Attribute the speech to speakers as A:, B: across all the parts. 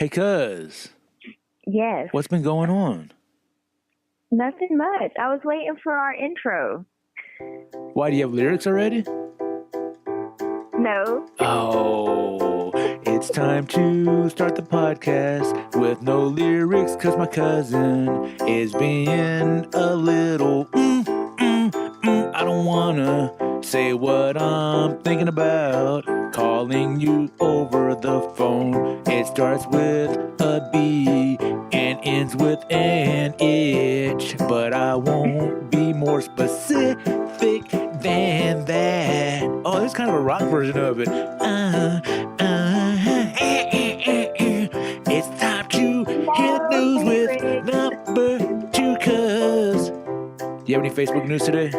A: Hey, cuz,
B: Yes.
A: what's been going on?
B: Nothing much. I was waiting for our intro.
A: Why, do you have lyrics already?
B: No.
A: Oh, it's time to start the podcast with no lyrics because my cousin is being a little I don't wanna say what I'm thinking about calling you over the phone. It starts with a B and ends with an itch, but I won't be more specific than that. Oh, this is kind of a rock version of it. It's time to hear the news with number two, cuz. Do you have any Facebook news today?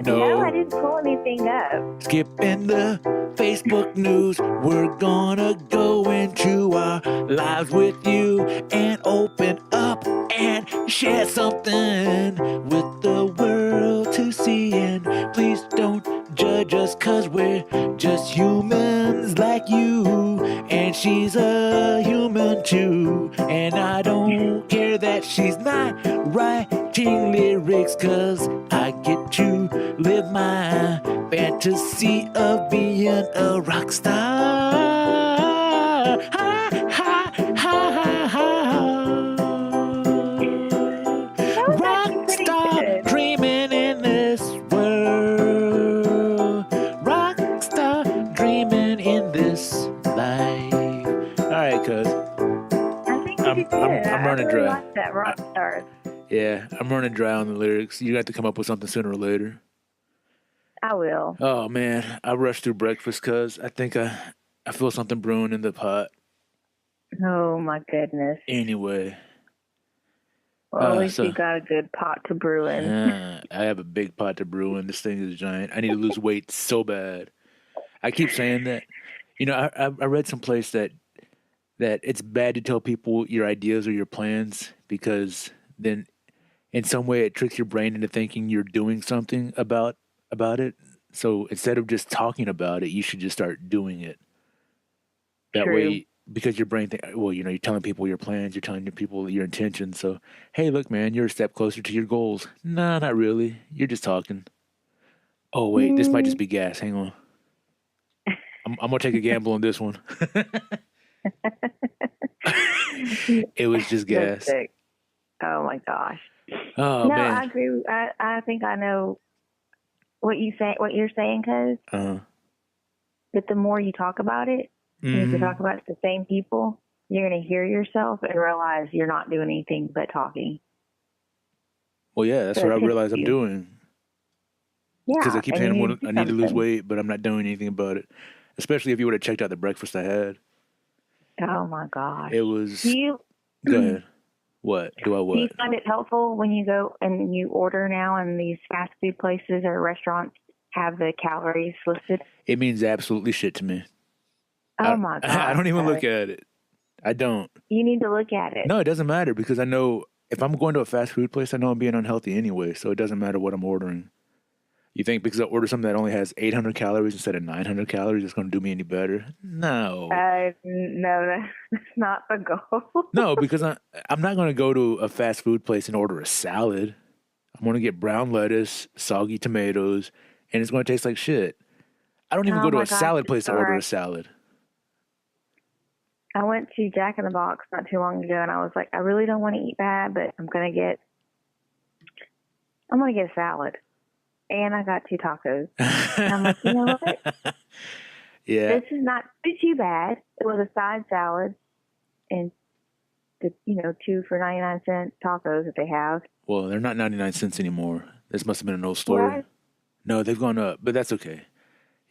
B: No, I didn't pull anything up.
A: Skipping the Facebook news, we're gonna go into our lives with you and open up and share something with the world to see. And please don't judge us, cause we're just humans like you. And she's a human too. And I don't care that she's not writing lyrics, cause I get to live my fantasy of being a rock star. Ha, ha, ha, ha. Rock star dreaming in this world. Rock star dreaming in this life. Alright, cuz.
B: I think you did good.
A: I'm running
B: really
A: dry.
B: Like that rock stars.
A: Yeah, I'm running dry on the lyrics. You got to come up with something sooner or later.
B: I will.
A: Oh, man. I rushed through breakfast because I think I feel something brewing in the pot.
B: Oh, my goodness.
A: Anyway.
B: Well, at least you got a good pot to brew in.
A: I have a big pot to brew in. This thing is giant. I need to lose weight so bad. I keep saying that. You know, I read someplace that it's bad to tell people your ideas or your plans because then in some way it tricks your brain into thinking you're doing something about it. So instead of just talking about it, you should just start doing it. That
B: True.
A: way, because your brain you're telling people your plans, you're telling people your intentions. So, hey, look, man, you're a step closer to your goals. Nah, not really. You're just talking. Oh, wait, this might just be gas. Hang on. I'm going to take a gamble on this one. It was just gas.
B: Oh, my gosh.
A: Oh,
B: no,
A: man.
B: I agree. I think I know what you're saying, cuz. But the more you talk about it, and if you talk about it to the same people, you're going to hear yourself and realize you're not doing anything but talking.
A: Well, yeah, that's what I realize I'm doing.
B: Yeah.
A: Because I keep saying I need to lose weight, but I'm not doing anything about it. Especially if you would have checked out the breakfast I had.
B: Oh, my gosh.
A: It was...
B: Go
A: ahead. What? Do you
B: find it helpful when you go and you order now and these fast food places or restaurants have the calories listed?
A: It means absolutely shit to me.
B: Oh, my God.
A: I don't even look at it. I don't.
B: You need to look at it.
A: No, it doesn't matter because I know if I'm going to a fast food place, I know I'm being unhealthy anyway, so it doesn't matter what I'm ordering. You think because I order something that only has 800 calories instead of 900 calories, it's going to do me any better? No.
B: No, that's not the goal.
A: No, because I'm not going to go to a fast food place and order a salad. I'm going to get brown lettuce, soggy tomatoes, and it's going to taste like shit. I don't even go to a salad place to order a salad.
B: I went to Jack in the Box not too long ago, and I was like, I really don't want to eat bad, but I'm going to get a salad. And I got 2 tacos. And I'm like, you know what?
A: Yeah.
B: This is not too bad. It was a side salad and the 2 for 99-cent tacos that they have.
A: Well, they're not 99 cents anymore. This must have been an old story.
B: What?
A: No, they've gone up, but that's okay.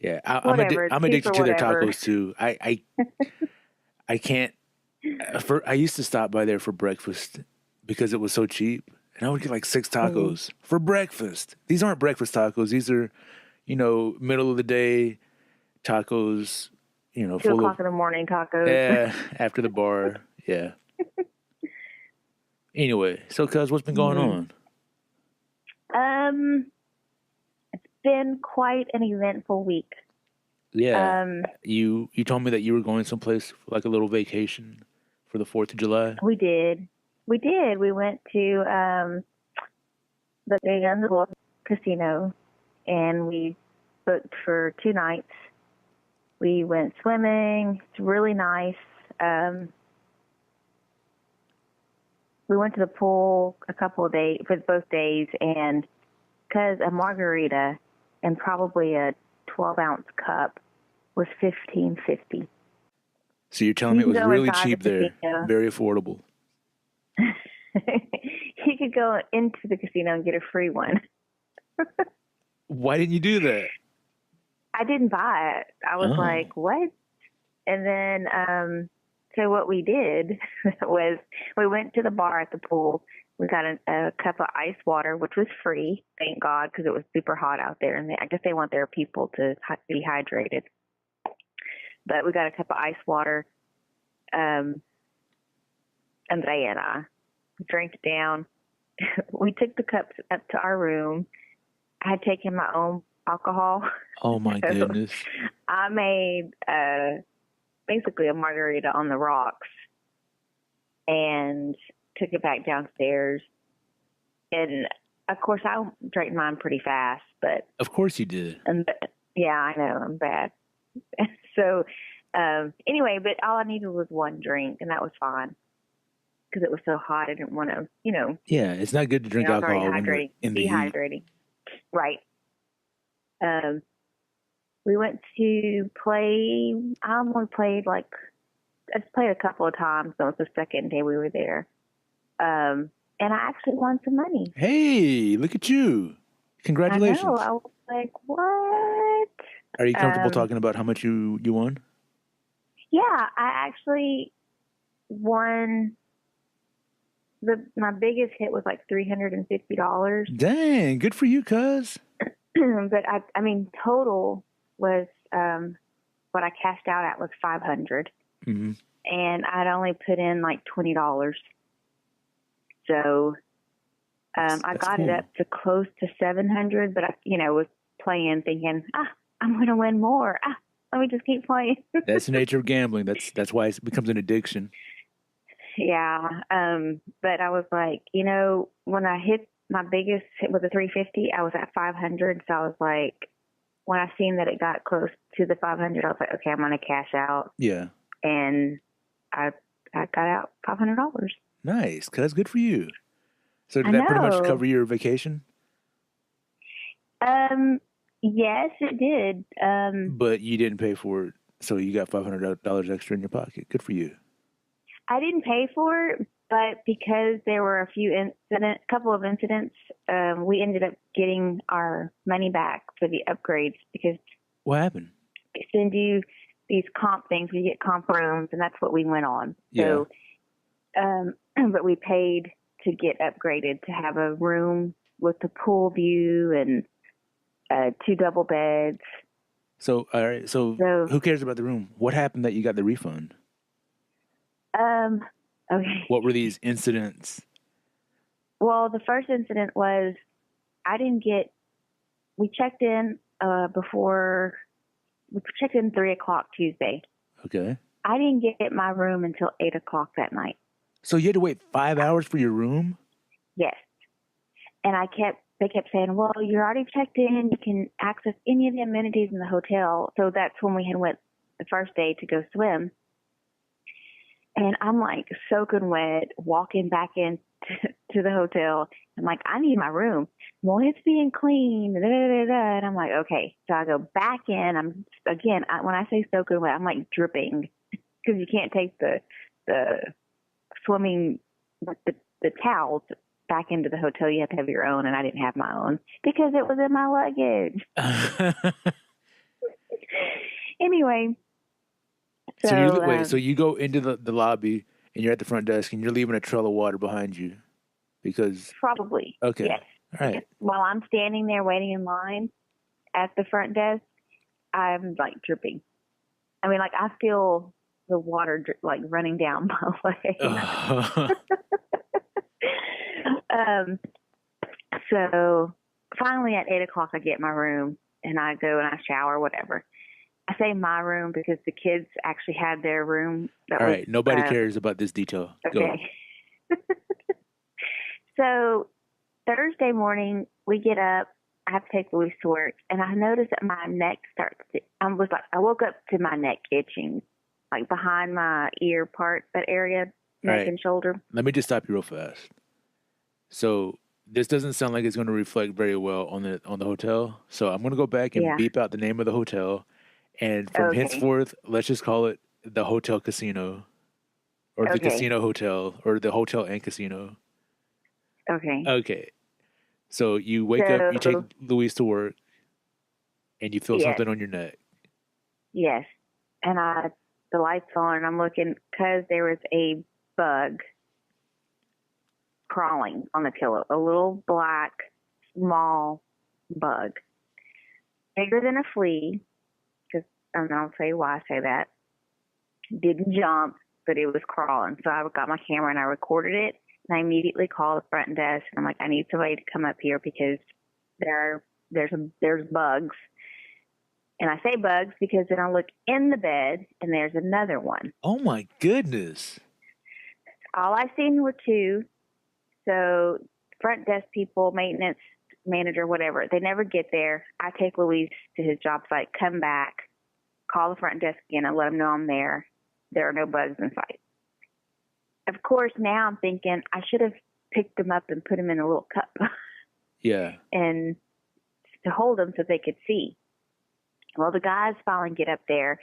A: Yeah, I'm addicted to their tacos too. I can't. I used to stop by there for breakfast because it was so cheap, and I would get like 6 tacos for breakfast. These aren't breakfast tacos. These are, middle of the day tacos.
B: 2 o'clock in the morning tacos.
A: Yeah, after the bar. Yeah. Anyway, so cuz, what's been going on?
B: It's been quite an eventful week.
A: Yeah. You told me that you were going someplace for like a little vacation for the 4th of July.
B: We did. We did. We went to the N2P casino, and we booked for 2 nights. We went swimming. It's really nice. We went to the pool a couple of days for both days, and because a margarita and probably a 12-ounce cup was $15.50.
A: So you're telling me it was really cheap there, very affordable.
B: You could go into the casino and get a free one.
A: Why didn't you do that?
B: I didn't buy it. I was like, what? And then, so what we did was we went to the bar at the pool. We got a cup of ice water, which was free, thank God, because it was super hot out there. And I guess they want their people to be hydrated. But we got a cup of ice water. Andrea and I drank it down. We took the cups up to our room. I had taken my own alcohol.
A: Oh, my goodness.
B: I made basically a margarita on the rocks and took it back downstairs. And, of course, I drank mine pretty fast. But
A: of course you did.
B: Yeah, I know. I'm bad. So, anyway, but all I needed was one drink, and that was fine. Because it was so hot, I didn't want to,
A: Yeah, it's not good to drink alcohol when you're in the
B: dehydrating. Right. We went to play. I only played I just played a couple of times. So it was the second day we were there. And I actually won some money.
A: Hey, look at you. Congratulations.
B: I know. I was like, what?
A: Are you comfortable talking about how much you won?
B: Yeah, I actually won. My biggest hit was like $350.
A: Dang, good for you, cuz.
B: But I mean, total was what I cashed out at was $500, and I'd only put in like $20. So I got it up to close to $700, but I, was playing, thinking, I'm going to win more. Let me just keep playing.
A: That's the nature of gambling. That's why it becomes an addiction.
B: Yeah. But I was like, when I hit my biggest hit with a 350, I was at 500. So I was like, when I seen that it got close to the 500, I was like, okay, I'm going to cash out.
A: Yeah.
B: And I got out $500.
A: Nice. Cause that's good for you. So did that pretty much cover your vacation?
B: Yes, it did.
A: But you didn't pay for it. So you got $500 extra in your pocket. Good for you.
B: I didn't pay for it, but because there were a couple of incidents, we ended up getting our money back for the upgrades because.
A: What happened?
B: They send you these comp things. We get comp rooms, and that's what we went on.
A: Yeah.
B: So, but we paid to get upgraded to have a room with the pool view and 2 double beds.
A: So, all right. So who cares about the room? What happened that you got the refund?
B: Okay.
A: What were these incidents?
B: Well, the first incident was we checked in we checked in 3:00 Tuesday.
A: Okay.
B: I didn't get my room until 8:00 that night.
A: So you had to wait 5 hours for your room?
B: Yes. And they kept saying, well, you're already checked in. You can access any of the amenities in the hotel. So that's when we had went the first day to go swim. And I'm like soaking wet, walking back in to the hotel. I'm like, I need my room. Well, it's being cleaned. And I'm like, okay. So I go back in. When I say soaking wet, I'm like dripping because you can't take the swimming, the towels back into the hotel. You have to have your own. And I didn't have my own because it was in my luggage. Anyway.
A: So you go into the lobby and you're at the front desk and you're leaving a trail of water behind you because...
B: Probably.
A: Okay.
B: Yes.
A: All right.
B: While I'm standing there waiting in line at the front desk, I'm like dripping. I mean, like I feel the water running down my leg. So finally at 8:00 I get my room and I go and I shower, whatever. I say my room because the kids actually had their room.
A: All right, nobody cares about this detail.
B: Okay. Go. So Thursday morning, we get up. I have to take Louis to work, and I noticed that my neck I woke up to my neck itching, like behind my ear part, that area, neck and shoulder.
A: Let me just stop you real fast. So this doesn't sound like it's going to reflect very well on the hotel. So I'm going to go back and beep out the name of the hotel, and from henceforth, let's just call it the Hotel Casino, or the Casino Hotel, or the Hotel and Casino.
B: Okay.
A: Okay. So you wake up, you take Louise to work, and you feel something on your neck.
B: Yes. And the light's on, and I'm looking because there was a bug crawling on the pillow, a little black, small bug, bigger than a flea, because I'll tell you why I say that. Didn't jump, but it was crawling. So I got my camera and I recorded it. And I immediately called the front desk, and I'm like, I need somebody to come up here because there's bugs. And I say bugs because then I look in the bed, and there's another one.
A: Oh, my goodness.
B: All I seen were two. So front desk people, maintenance manager, whatever, they never get there. I take Luis to his job site, come back, call the front desk again, and let them know I'm there. There are no bugs in sight. Of course, now I'm thinking I should have picked them up and put them in a little cup.
A: Yeah.
B: And to hold them so they could see. Well, the guys finally get up there.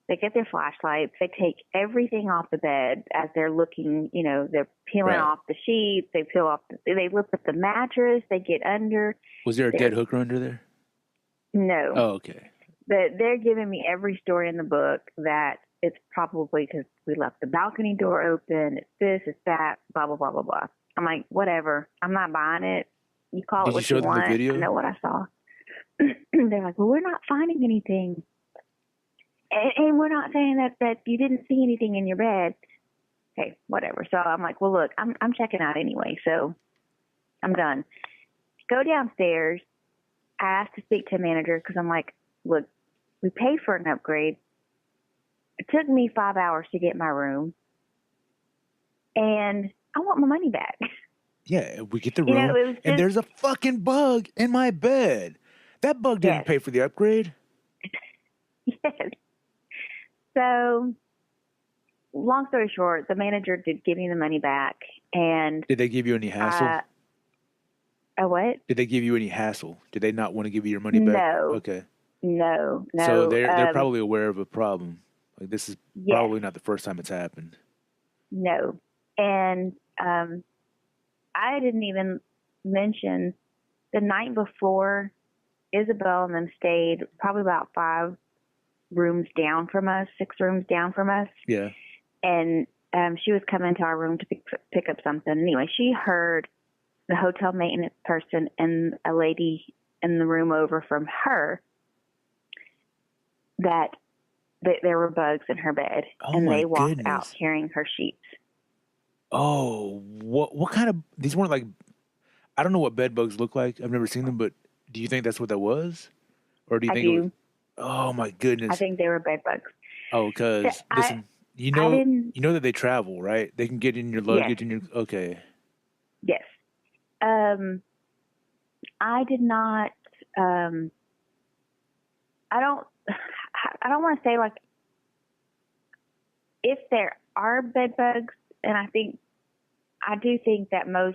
B: They get their flashlights. They take everything off the bed as they're looking, they're peeling off the sheets. They they lift up the mattress. They get under.
A: Was there a dead hooker under there?
B: No.
A: Oh, okay.
B: But they're giving me every story in the book that it's probably because we left the balcony door open. It's this, it's that, blah, blah, blah, blah, blah. I'm like, whatever. I'm not buying it. You call it what you want. Did you show them the video? I know what I saw. They're like, well, we're not finding anything. And we're not saying that you didn't see anything in your bed. Okay, whatever. So I'm like, well, look, I'm checking out anyway, so I'm done. Go downstairs. I asked to speak to a manager because I'm like, look, we paid for an upgrade. It took me 5 hours to get my room, and I want my money back.
A: Yeah, we get the room, and there's a fucking bug in my bed. That bug didn't pay for the upgrade.
B: Yes. So, long story short, the manager did give me the money back, and
A: did they give you any hassle?
B: A what?
A: Did they give you any hassle? Did they not want to give you your money back?
B: No.
A: Okay.
B: No.
A: So they're probably aware of a problem. Like, this is probably not the first time it's happened.
B: No. And I didn't even mention the night before, Isabel and them stayed probably about 6 rooms down from us.
A: Yeah.
B: And she was coming to our room to pick up something. Anyway, she heard the hotel maintenance person and a lady in the room over from her that there were bugs in her bed, and they walked out carrying her sheets.
A: Oh, what kind of? These weren't like, I don't know what bed bugs look like. I've never seen them, but do you think that's what that was, or do you think it was? Oh my goodness!
B: I think they were bed bugs.
A: Oh, because listen, you know that they travel, right? They can get in your luggage and okay.
B: Yes. I did not. I don't want to say like if there are bed bugs, and I do think that a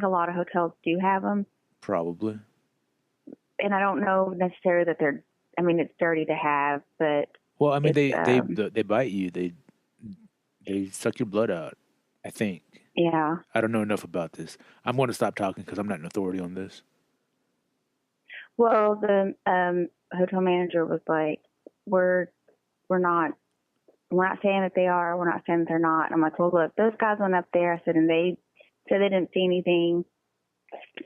B: lot of hotels do have them. Probably. And I don't know necessarily that it's dirty to have, but.
A: Well, I mean, they bite you. They suck your blood out, I think.
B: Yeah.
A: I don't know enough about this. I'm going to stop talking because I'm not an authority on this.
B: Well, the hotel manager was like, we're not saying that they are. We're not saying that they're not. I'm like, well, look, those guys went up there. I said, and they said they didn't see anything.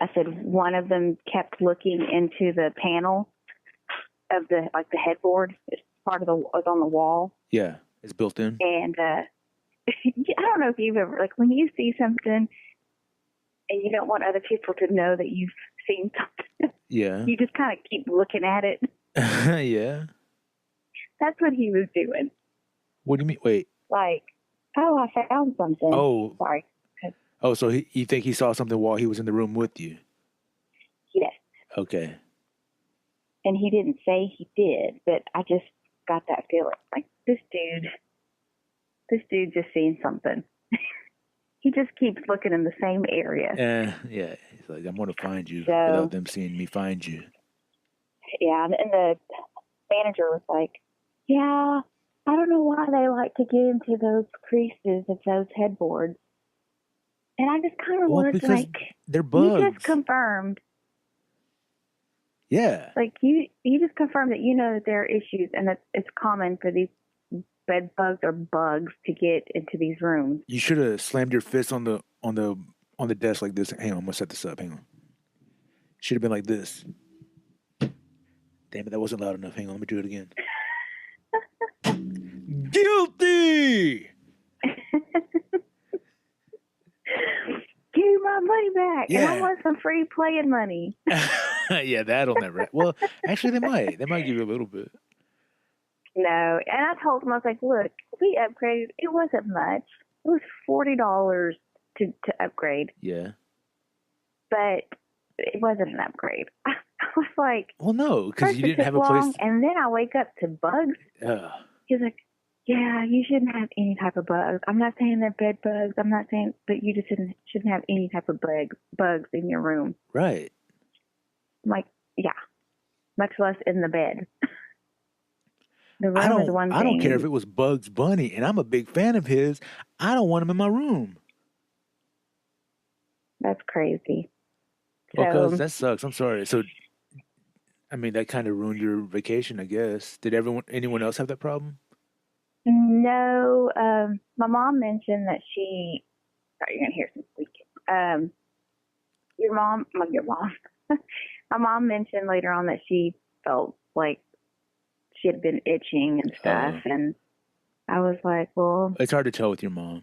B: I said one of them kept looking into the panel of the headboard. It's it's on the wall.
A: Yeah, it's built in.
B: And I don't know if you've ever, when you see something and you don't want other people to know that you've seen something.
A: Yeah.
B: You just kind of keep looking at it.
A: Yeah.
B: That's what he was doing.
A: What do you mean? Wait.
B: Like, oh, I found something.
A: Oh.
B: Sorry.
A: Oh, so you think he saw something while he was in the room with you?
B: Yes.
A: Okay.
B: And he didn't say he did, but I just got that feeling. Like, this dude just seen something. He just keeps looking in the same area.
A: Yeah. He's like, I'm going to find you without them seeing me find you.
B: Yeah, and the manager was like, yeah, I don't know why they like to get into those creases of those headboards. And I just kind of was like,
A: they're bugs.
B: You just confirmed.
A: Yeah.
B: Like, you just confirmed that you know that there are issues and that it's common for these bed bugs or bugs to get into these rooms.
A: You should have slammed your fist on the desk like this. Hang on, I'm going to set this up. Hang on. Should have been like this. Damn it, that wasn't loud enough. Hang on, let me do it again. Guilty!
B: Give me my money back.
A: Yeah.
B: And I want some free playing money.
A: Yeah, that'll never. Well, actually, they might. They might give you a little bit.
B: No. And I told him, I was like, look, we upgraded. It wasn't much. It was $40 to upgrade.
A: Yeah.
B: But it wasn't an upgrade. I was like,
A: well, no, because you didn't have a place.
B: And then I wake up to bugs. He's like, yeah, you shouldn't have any type of bugs. I'm not saying they're bed bugs. I'm not saying, but you just shouldn't have any type of bugs in your room.
A: Right.
B: I'm like, yeah, much less in the bed. The room is one thing.
A: I don't care if it was Bugs Bunny, and I'm a big fan of his. I don't want him in my room.
B: That's crazy.
A: Well, because that sucks. I'm sorry. So, I mean, that kind of ruined your vacation, I guess. Did anyone else have that problem?
B: No. My mom mentioned that she. Sorry, you're gonna hear some squeaking. Your mom. My mom mentioned later on that she felt like she had been itching and stuff, and I was like, well,
A: it's hard to tell with your mom.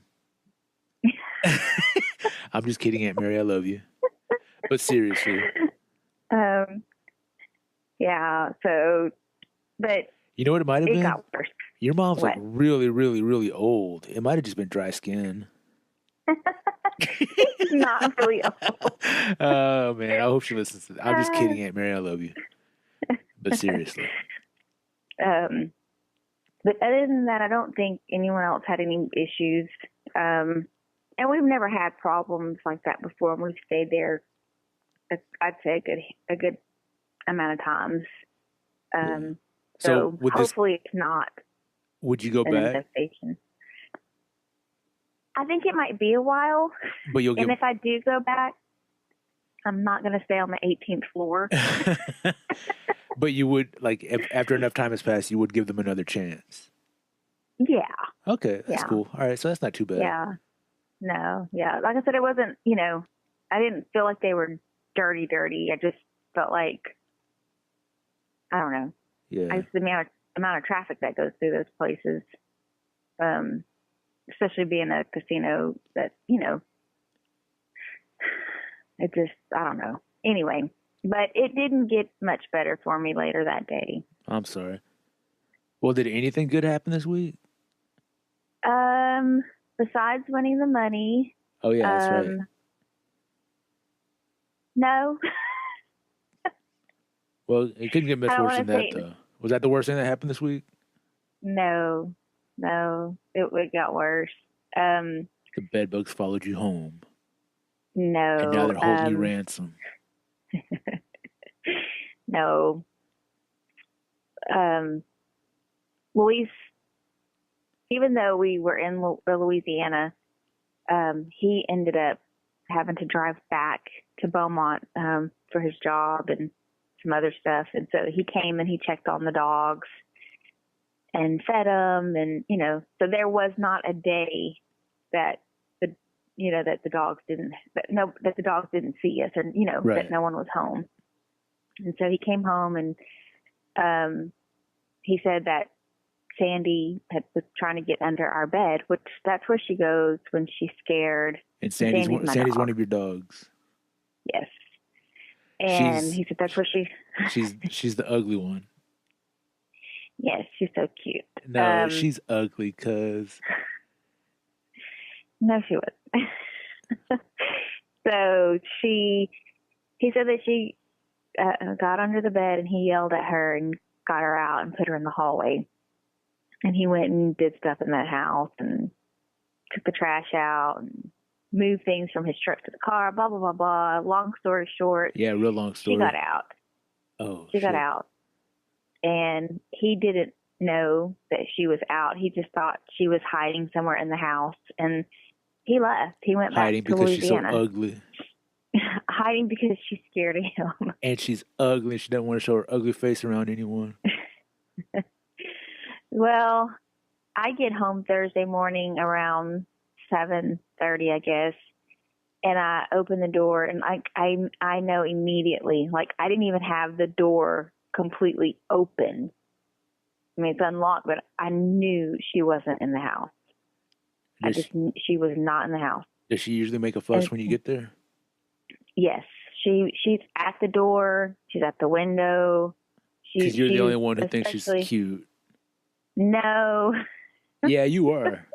A: I'm just kidding, Aunt Mary. I love you. But seriously.
B: Yeah, so, but
A: you know what it might have been?
B: It got worse.
A: Your mom's like really, really, really old. It might have just been dry skin.
B: Not really old.
A: Oh, man. I hope she listens to that. I'm just kidding, Aunt Mary. I love you. But seriously.
B: But other than that, I don't think anyone else had any issues. And we've never had problems like that before. We've stayed there, I'd say, a good amount of times. So hopefully it's not.
A: Would you go back?
B: I think it might be a while.
A: But and
B: if I do go back, I'm not going to stay on the 18th floor.
A: But you would, like, after enough time has passed, you would give them another chance.
B: Yeah.
A: Okay, that's cool. All right, so that's not too bad.
B: Yeah. No, yeah. Like I said, it wasn't, I didn't feel like they were dirty. I just felt like, I don't know.
A: Yeah.
B: The amount of traffic that goes through those places, especially being a casino that, it just, I don't know. Anyway, but it didn't get much better for me later that day.
A: I'm sorry. Well, did anything good happen this week?
B: Besides winning the money.
A: Oh, yeah, that's right.
B: No.
A: Well, it couldn't get much worse than that, though. Was that the worst thing that happened this week?
B: No. It got worse.
A: The bedbugs followed you home.
B: No.
A: And now they're holding you ransom.
B: No. Luis, even though we were in Louisiana, he ended up having to drive back to Beaumont for his job and some other stuff. And so he came and he checked on the dogs and fed them. And, so there was not a day that the dogs didn't see us, or,
A: right.
B: that no one was home. And so he came home and he said that Sandy was trying to get under our bed, which that's where she goes when she's scared.
A: And Sandy's one of your dogs.
B: Yes. And he said that's where
A: she's the ugly one.
B: Yes, she's so cute.
A: No, she's ugly, cuz.
B: No, she wasn't. So he said that she got under the bed and he yelled at her and got her out and put her in the hallway. And he went and did stuff in that house and took the trash out and moved things from his truck to the car, blah, blah, blah, blah. Long story short.
A: Yeah, real long story.
B: She got out.
A: Oh,
B: She got out. And he didn't know that she was out. He just thought she was hiding somewhere in the house. And he left. He went back to Louisiana.
A: Hiding because she's so ugly.
B: Hiding because she's scared of him.
A: And she's ugly. She doesn't want to show her ugly face around anyone.
B: Well, I get home Thursday morning around 7:30, I guess, and I open the door, and I know immediately. Like, I didn't even have the door completely open. I mean, it's unlocked, but I knew she wasn't in the house. She was not in the house.
A: Does she usually make a fuss when you get there?
B: Yes, she's at the door. She's at the window.
A: Because you're the only one who thinks she's cute.
B: No.
A: Yeah, you are.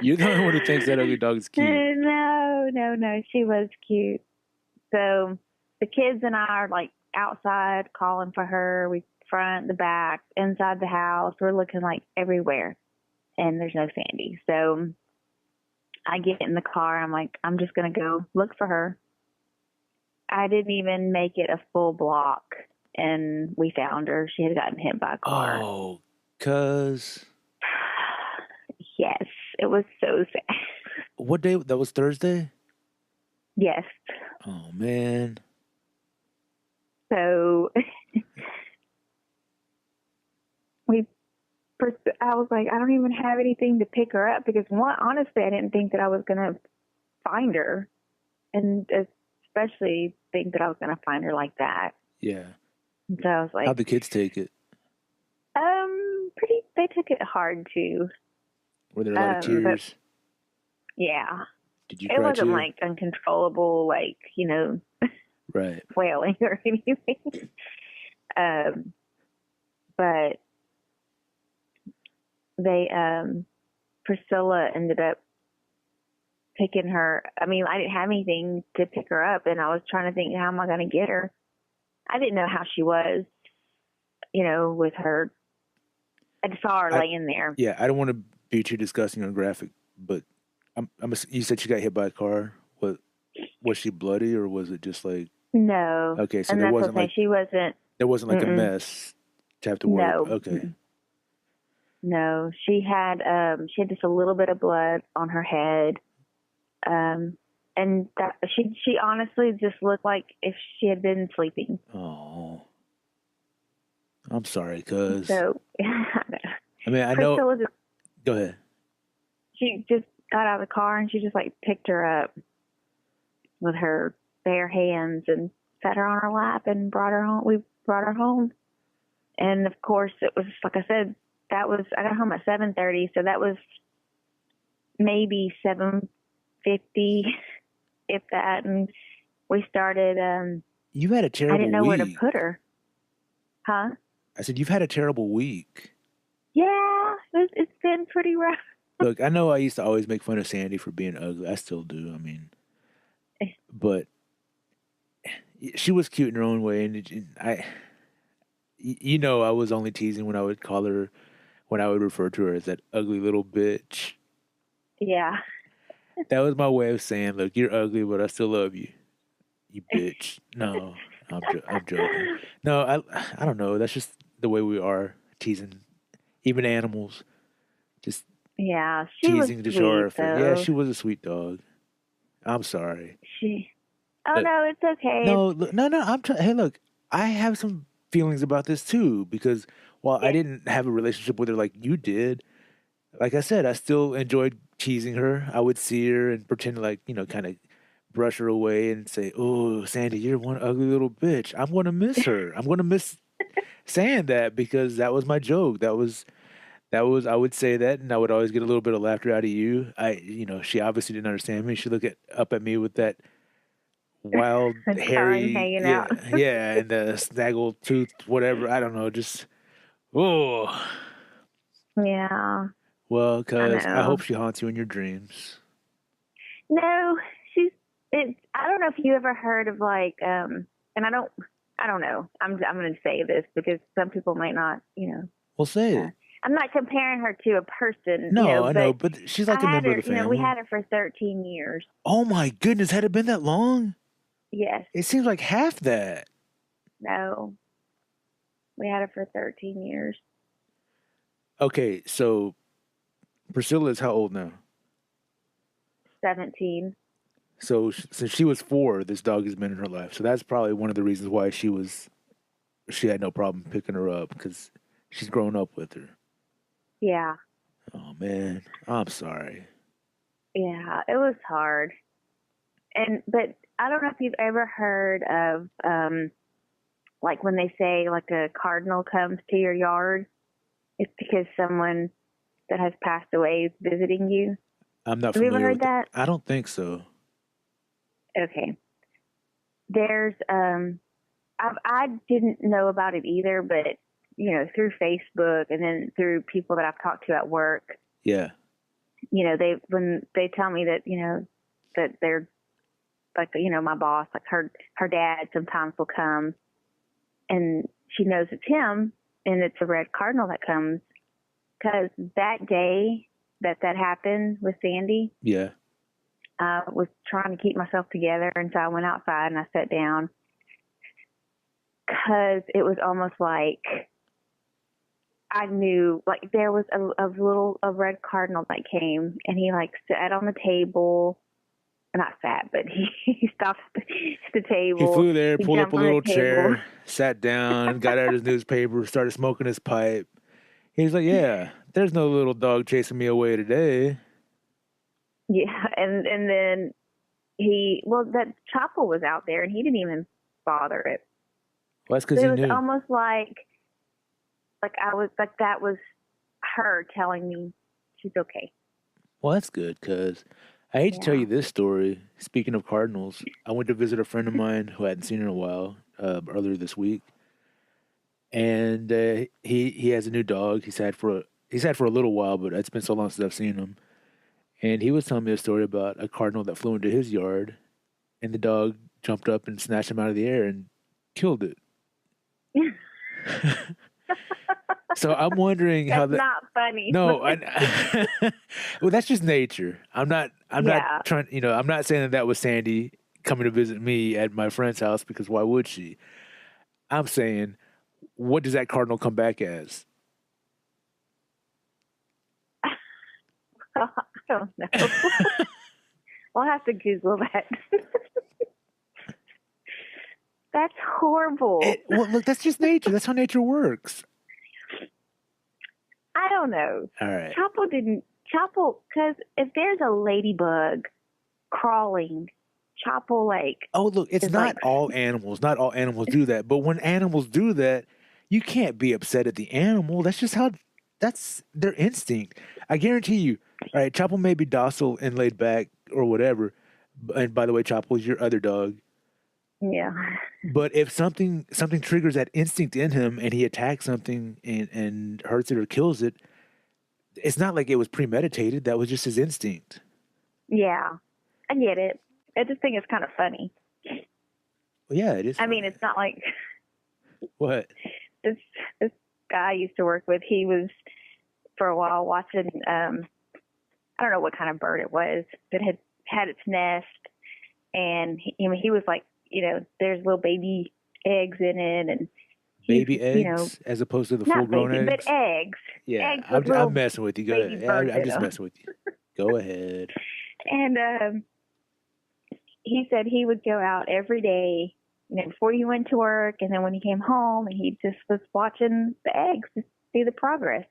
A: You're the only one who thinks that ugly dog is cute.
B: No. She was cute. So the kids and I are like outside calling for her. We front, the back, inside the house. We're looking like everywhere. And there's no Sandy. So I get in the car. I'm like, I'm just going to go look for her. I didn't even make it a full block. And we found her. She had gotten hit by a car.
A: Oh, cuz.
B: Yes, it was so sad.
A: What day? That was Thursday?
B: Yes.
A: Oh, man.
B: So I was like, I don't even have anything to pick her up because, honestly, I didn't think that I was going to find her. And especially think that I was going to find her like that.
A: Yeah.
B: So I was like,
A: how'd the kids take it?
B: They took it hard too.
A: Were there a lot of tears?
B: Yeah.
A: Did you
B: cry?
A: It
B: wasn't
A: too?
B: Like uncontrollable, like,
A: right,
B: wailing or anything. But Priscilla ended up picking her. I mean, I didn't have anything to pick her up, and I was trying to think, how am I going to get her? I didn't know how she was, with her. I just saw her laying there.
A: Yeah, I don't want to be too disgusting or graphic, but you said she got hit by a car. Was she bloody or was it just like?
B: No.
A: Okay, so there wasn't like
B: she wasn't.
A: There wasn't like a mess to have to worry.
B: No.
A: Okay.
B: No, she had just a little bit of blood on her head, and that she honestly just looked like if she had been sleeping.
A: Oh. I'm sorry, cuz.
B: So,
A: I mean, I know. Go ahead.
B: She just got out of the car and she just like picked her up with her bare hands and sat her on her lap and brought her home. We brought her home, and of course, it was like I said. I got home at 7:30, so that was maybe 7:50, if that. And we started.
A: You had a terrible week.
B: I didn't know where to put her. Huh?
A: I said, you've had a terrible week.
B: Yeah, it's been pretty rough.
A: Look, I know I used to always make fun of Sandy for being ugly. I still do. I mean, but she was cute in her own way, and I was only teasing when I would call her, when I would refer to her as that ugly little bitch.
B: Yeah.
A: That was my way of saying, look, you're ugly, but I still love you. You bitch. No, I'm joking. No, I don't know. That's just the way we are, teasing even animals. Just teasing to show her. Yeah, she was a sweet dog. I'm sorry.
B: No, it's okay.
A: No. Hey, look, I have some feelings about this too, because while I didn't have a relationship with her like you did, like I said, I still enjoyed teasing her. I would see her and pretend like, kind of brush her away and say, oh, Sandy, you're one ugly little bitch. I'm going to miss her. I'm going to miss saying that, because that was my joke. That was, I would say that, and I would always get a little bit of laughter out of you. She obviously didn't understand me. She looked up at me with that wild, hairy,
B: hanging out.
A: Yeah, and the snaggle tooth, whatever. I don't know, just Oh.
B: Yeah.
A: Well, cuz I hope
B: know.
A: she haunts you in your dreams.
B: No, I don't know if you ever heard of like, and I don't know. I'm going to say this because some people might not,
A: Well, say it.
B: I'm not comparing her to a person,
A: No, I know,
B: but
A: but she's like
B: I
A: a
B: had
A: member of
B: her,
A: the family.
B: we had her for 13 years.
A: Oh my goodness, had it been that long?
B: Yes.
A: It seems like half that.
B: No. We had her for 13 years.
A: Okay, so Priscilla is how old now?
B: 17.
A: So since she was 4, this dog has been in her life. So that's probably one of the reasons why she had no problem picking her up, because she's grown up with her.
B: Yeah.
A: Oh man, I'm sorry.
B: Yeah, it was hard. But I don't know if you've ever heard of, like when they say like a cardinal comes to your yard, it's because someone that has passed away is visiting you.
A: I'm not
B: Have you
A: familiar
B: ever heard
A: with
B: that?
A: I don't think so.
B: Okay. There's, I didn't know about it either, but, through Facebook and then through people that I've talked to at work.
A: Yeah.
B: When they tell me that, that they're like, my boss, like her dad sometimes will come and she knows it's him and it's a red cardinal that comes, because that day that happened with Sandy.
A: Yeah.
B: I was trying to keep myself together, and so I went outside and I sat down, because it was almost like I knew, like there was a red cardinal that came, and he like sat on the table. Not sat, but he stopped at the table.
A: He flew there, pulled up a little chair, sat down, got out his newspaper, started smoking his pipe. He's like, yeah, there's no little dog chasing me away today.
B: Yeah, and then that Chapo was out there, and he didn't even bother it.
A: Well, that's because he knew.
B: It was almost like I was, like that was her telling me she's okay.
A: Well, that's good, because I hate to tell you this story. Speaking of cardinals, I went to visit a friend of mine who I hadn't seen in a while earlier this week, and he has a new dog. He's had for a little while, but it's been so long since I've seen him. And he was telling me a story about a cardinal that flew into his yard, and the dog jumped up and snatched him out of the air and killed it. So I'm wondering how
B: that's not funny.
A: No, well, that's just nature. I'm not trying. I'm not saying that was Sandy coming to visit me at my friend's house, because why would she? I'm saying, what does that cardinal come back as?
B: I don't know. I'll have to Google that. That's horrible.
A: Well, look, that's just nature. That's how nature works.
B: I don't know.
A: All right.
B: Chapo, because if there's a ladybug crawling, Chapo
A: Oh, look, it's not all animals. Not all animals do that. But when animals do that, you can't be upset at the animal. That's their instinct. I guarantee you. All right, Chapo may be docile and laid back or whatever. And by the way, Chapo is your other dog.
B: Yeah.
A: But if something triggers that instinct in him and he attacks something and hurts it or kills it, it's not like it was premeditated. That was just his instinct.
B: Yeah, I get it. I just think it's kind of funny.
A: Well, yeah, it is.
B: I mean, it's not like
A: what
B: this guy I used to work with. He was for a while watching. I don't know what kind of bird it was that had its nest, and he was like, there's little baby eggs in it, and
A: baby eggs as opposed to the full-grown eggs.
B: But eggs.
A: Yeah,
B: eggs
A: I'm messing with you. Go ahead. I'm just
B: them.
A: messing with you. Go ahead.
B: And he said he would go out every day, before he went to work, and then when he came home, and he just was watching the eggs to see the progress.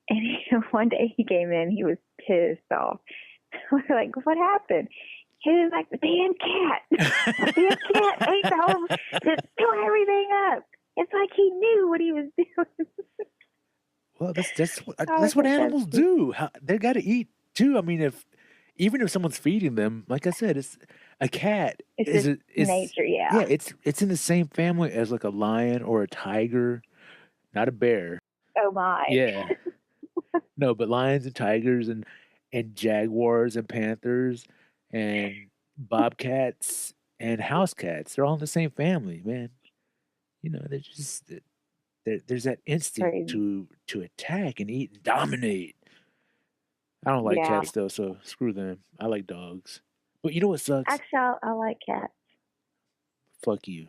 B: And one day he came in, he was pissed off. We're like, what happened? He was like, the damn cat. The damn cat ate the whole, just tore everything up. It's like he knew what he was doing.
A: Well, that's what animals do. They got to eat too. I mean, even if someone's feeding them, like I said, it's a cat.
B: It's nature, yeah.
A: Yeah, it's in the same family as like a lion or a tiger. not a bear.
B: Oh my.
A: Yeah. No, but lions and tigers and jaguars and panthers and bobcats and house cats. They're all in the same family, man. You know, they're just there's that instinct
B: Crazy.
A: to attack and eat and dominate. I don't like
B: Yeah.
A: cats though, so screw them. I like dogs. But you know what sucks?
B: Actually, I like cats.
A: Fuck you.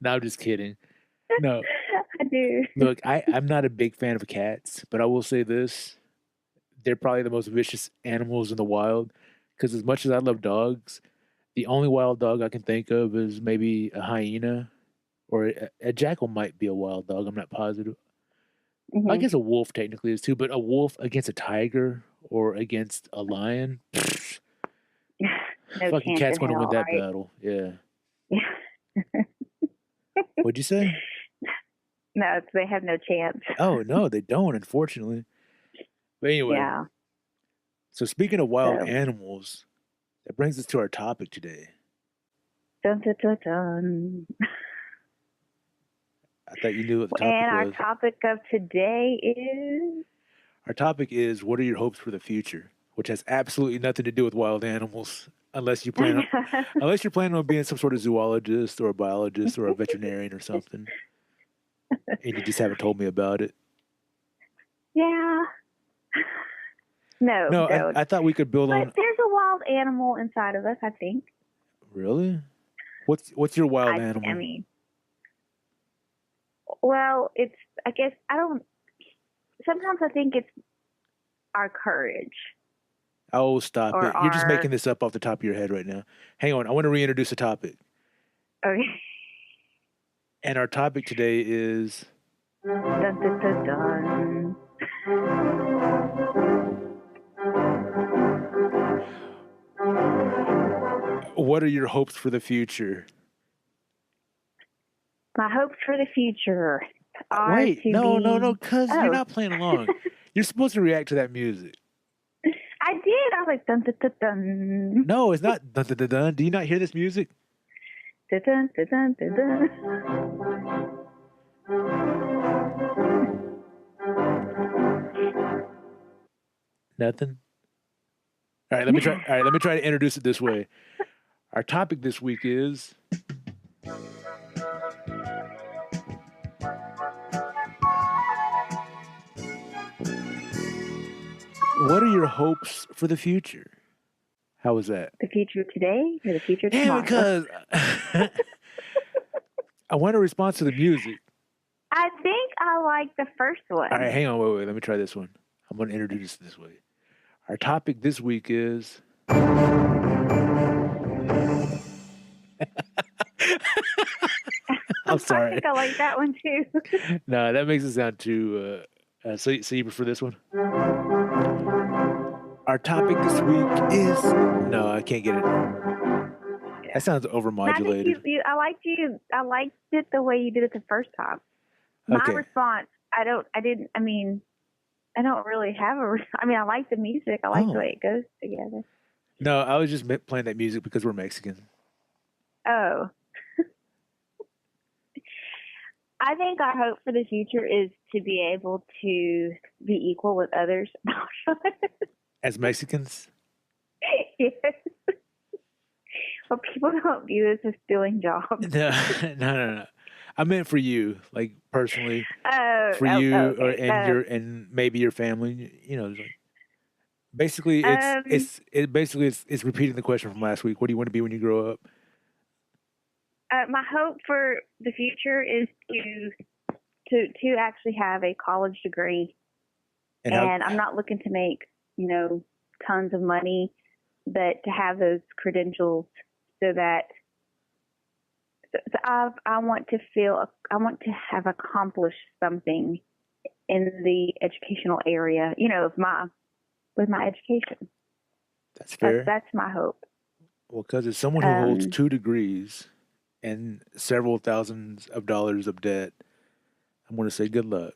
A: No, I'm just kidding. No.
B: I do.
A: Look, I'm not a big fan of cats, but I will say this. They're probably the most vicious animals in the wild. Because as much as I love dogs, the only wild dog I can think of is maybe a hyena, or a jackal might be a wild dog. I'm not positive.
B: Mm-hmm.
A: I guess a wolf technically is too, but a wolf against a tiger or against a lion,
B: No
A: fucking
B: chance
A: cat's
B: in
A: going to win
B: hell,
A: that
B: right?
A: battle. Yeah.
B: Yeah.
A: What'd you say?
B: No, they have no chance.
A: Oh, no, they don't, unfortunately. But anyway,
B: Yeah.
A: so speaking of wild
B: So.
A: animals, that brings us to our topic today.
B: Dun, dun, dun, dun.
A: I thought you knew what the topic
B: And our
A: was.
B: topic of today is...
A: Our topic is, what are your hopes for the future? Which has absolutely nothing to do with wild animals, unless you're planning on being some sort of zoologist or a biologist or a veterinarian or something, and you just haven't told me about it.
B: Yeah. No,
A: I thought we could build on.
B: But there's a wild animal inside of us, I think.
A: Really? What's your wild animal?
B: I mean, well, I guess I don't. Sometimes I think it's our courage.
A: Oh, stop it! You're just making this up off the top of your head right now. Hang on, I want to reintroduce the topic.
B: Okay.
A: And our topic today is.
B: Dun, dun, dun, dun.
A: What are your hopes for the future?
B: My hopes for the future are
A: Wait,
B: to
A: no,
B: be...
A: because you're not playing along. You're supposed to react to that music.
B: I did. I was like, dun, dun, dun, dun.
A: No, it's not dun, dun, dun, dun. Do you not hear this music?
B: Dun, dun, dun, dun, dun, dun.
A: Nothing? All right, let me try. All right, let me try to introduce it this way. Our topic this week is... what are your hopes for the future? How was that?
B: The future today or the future tomorrow?
A: Yeah, because I want a response to the music.
B: I think I like the first one.
A: All right, hang on, wait. Let me try this one. I'm going to introduce it this way. Our topic this week is... I'm sorry.
B: I think I like that one too.
A: No, that makes it sound too... so you prefer this one? Our topic this week is... No, I can't get it. That sounds overmodulated.
B: I liked it the way you did it the first time. My response, I don't really have I like the music. I like the way it goes together.
A: No, I was just playing that music because we're Mexican.
B: Oh. I think our hope for the future is to be able to be equal with others.
A: As Mexicans?
B: Yes. Well, people don't view this as stealing jobs.
A: No. I meant for you, like personally.
B: Okay.
A: And maybe your family. You know, basically, it's repeating the question from last week. What do you want to be when you grow up?
B: My hope for the future is to actually have a college degree, and I'm not looking to make tons of money, but to have those credentials so that I want to have accomplished something in the educational area, with my education.
A: That's fair.
B: That's my hope.
A: Well, because as someone who holds 2 degrees and several thousands of dollars of debt, I'm going to say good luck.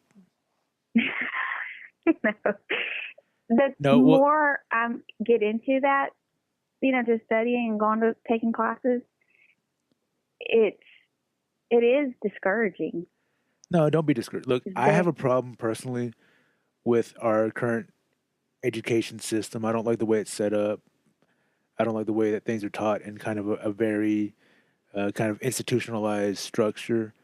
B: More I get into that, just studying and going to taking classes, it is discouraging.
A: No, don't be discouraged. Look,
B: It's
A: I have a problem personally with our current education system. I don't like the way it's set up. I don't like the way that things are taught in kind of a very kind of institutionalized structure.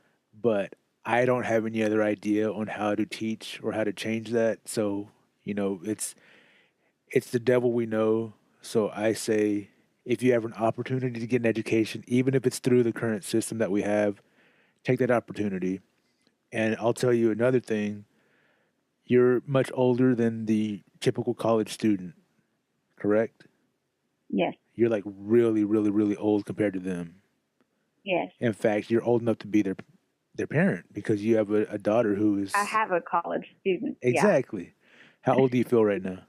A: But I don't have any other idea on how to teach or how to change that. So, it's the devil we know. So I say, if you have an opportunity to get an education, even if it's through the current system that we have, take that opportunity. And I'll tell you another thing. You're much older than the typical college student, correct?
B: Yes.
A: You're like really, really, really old compared to them.
B: Yes.
A: In fact, you're old enough to be their parent because you have a daughter who is
B: I have a college student.
A: exactly. Yeah. How old do you feel right now?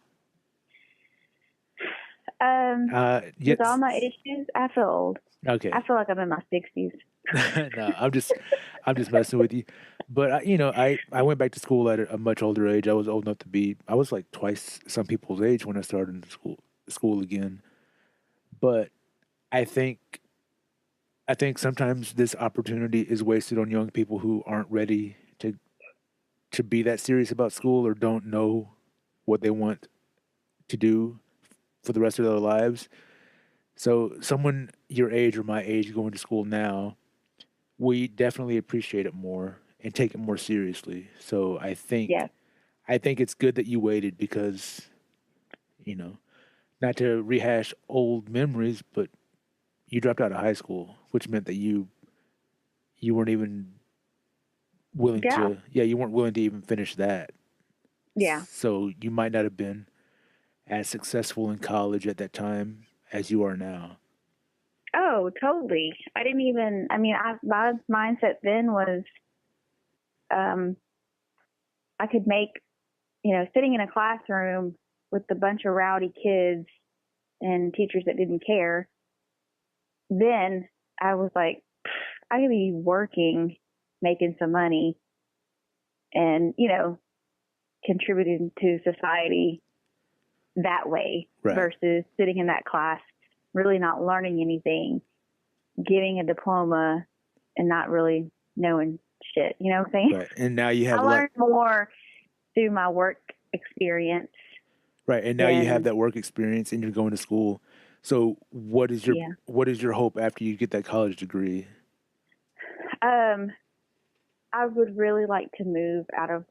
B: With all my issues, I feel old.
A: Okay.
B: I feel like I'm in my 60s.
A: No, I'm just messing with you. But I went back to school at a much older age. I was old enough to I was like twice some people's age when I started in school again. But I think sometimes this opportunity is wasted on young people who aren't ready to be that serious about school or don't know what they want to do for the rest of their lives. So someone your age or my age going to school now, we definitely appreciate it more and take it more seriously. So I think it's good that you waited because, not to rehash old memories, but you dropped out of high school, which meant that you weren't even willing to, you weren't willing to even finish that.
B: Yeah.
A: So you might not have been as successful in college at that time as you are now.
B: Oh, totally. I didn't even, my mindset then was, I could make, sitting in a classroom with a bunch of rowdy kids and teachers that didn't care. Then I was like, I could be working, making some money and, contributing to society that way versus sitting in that class, really not learning anything, getting a diploma and not really knowing shit. You know what I'm saying?
A: Right. And now you have
B: I learned more through my work experience.
A: Right. And now you have that work experience and you're going to school. So what is your hope after you get that college degree?
B: I would really like to move out of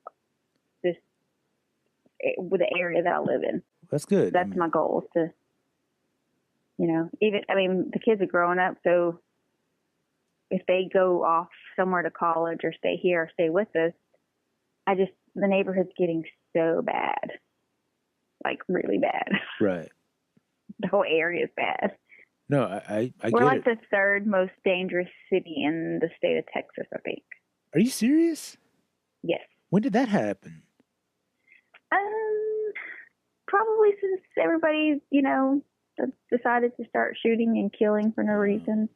B: the area that I live in.
A: That's good.
B: That's my goal to, the kids are growing up. So if they go off somewhere to college or stay here or stay with us, the neighborhood's getting so bad, like really bad.
A: Right.
B: The whole area is bad.
A: No, I
B: We're
A: get
B: like the third most dangerous city in the state of Texas, I think.
A: Are you serious?
B: Yes.
A: When did that happen?
B: Probably since everybody, decided to start shooting and killing for no reason.